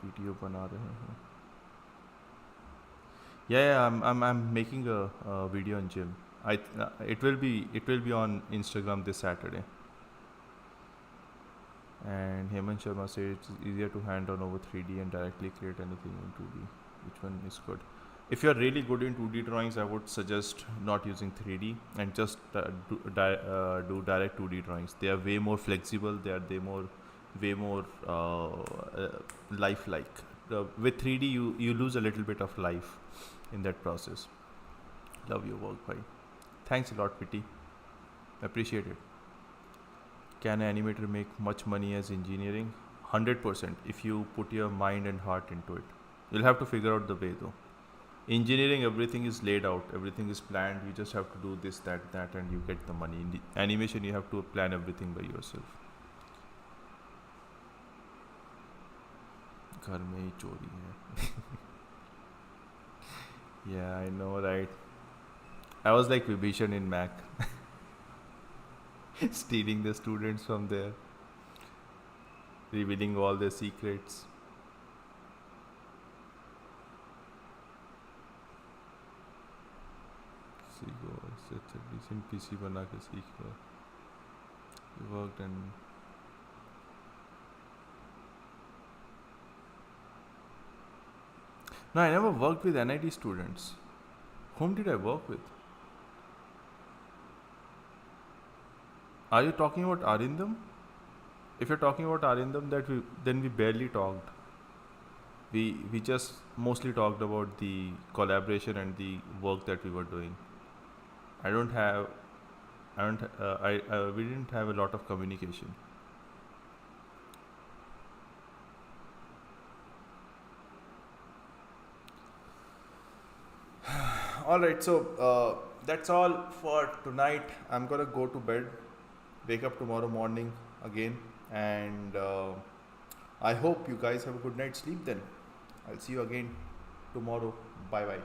Video बना रहे हैं. Yeah, I'm making a video on gym. It will be on Instagram this Saturday. And Hemant Sharma said it's easier to hand on over 3D and directly create anything in 2D. Which one is good? If you're really good in 2D drawings, I would suggest not using 3D and just do direct 2D drawings. They are way more flexible. They are way more lifelike. With 3D, you lose a little bit of life in that process. Love your work, bhai. Thanks a lot, Pity. Appreciate it. Can an animator make much money as engineering? 100% if you put your mind and heart into it. You'll have to figure out the way though. Engineering, everything is laid out, everything is planned. You just have to do this, that, and you get the money. In the animation, you have to plan everything by yourself. घर में ही चोरी है. Yeah, I know, right? I was like Vibhishan in Mac, stealing the students from there, revealing all their secrets. सीखो इससे अच्छा decent PC बना के सीख लो. Worked and no, I never worked with NIT students. Whom did I work with? Are you talking about Arindam? If you're talking about Arindam, then we barely talked. We just mostly talked about the collaboration and the work that we were doing. I don't have I don't I we didn't have a lot of communication. All right, so that's all for tonight. I'm gonna go to bed, wake up tomorrow morning again, and I hope you guys have a good night's sleep. Then I'll see you again tomorrow. Bye bye.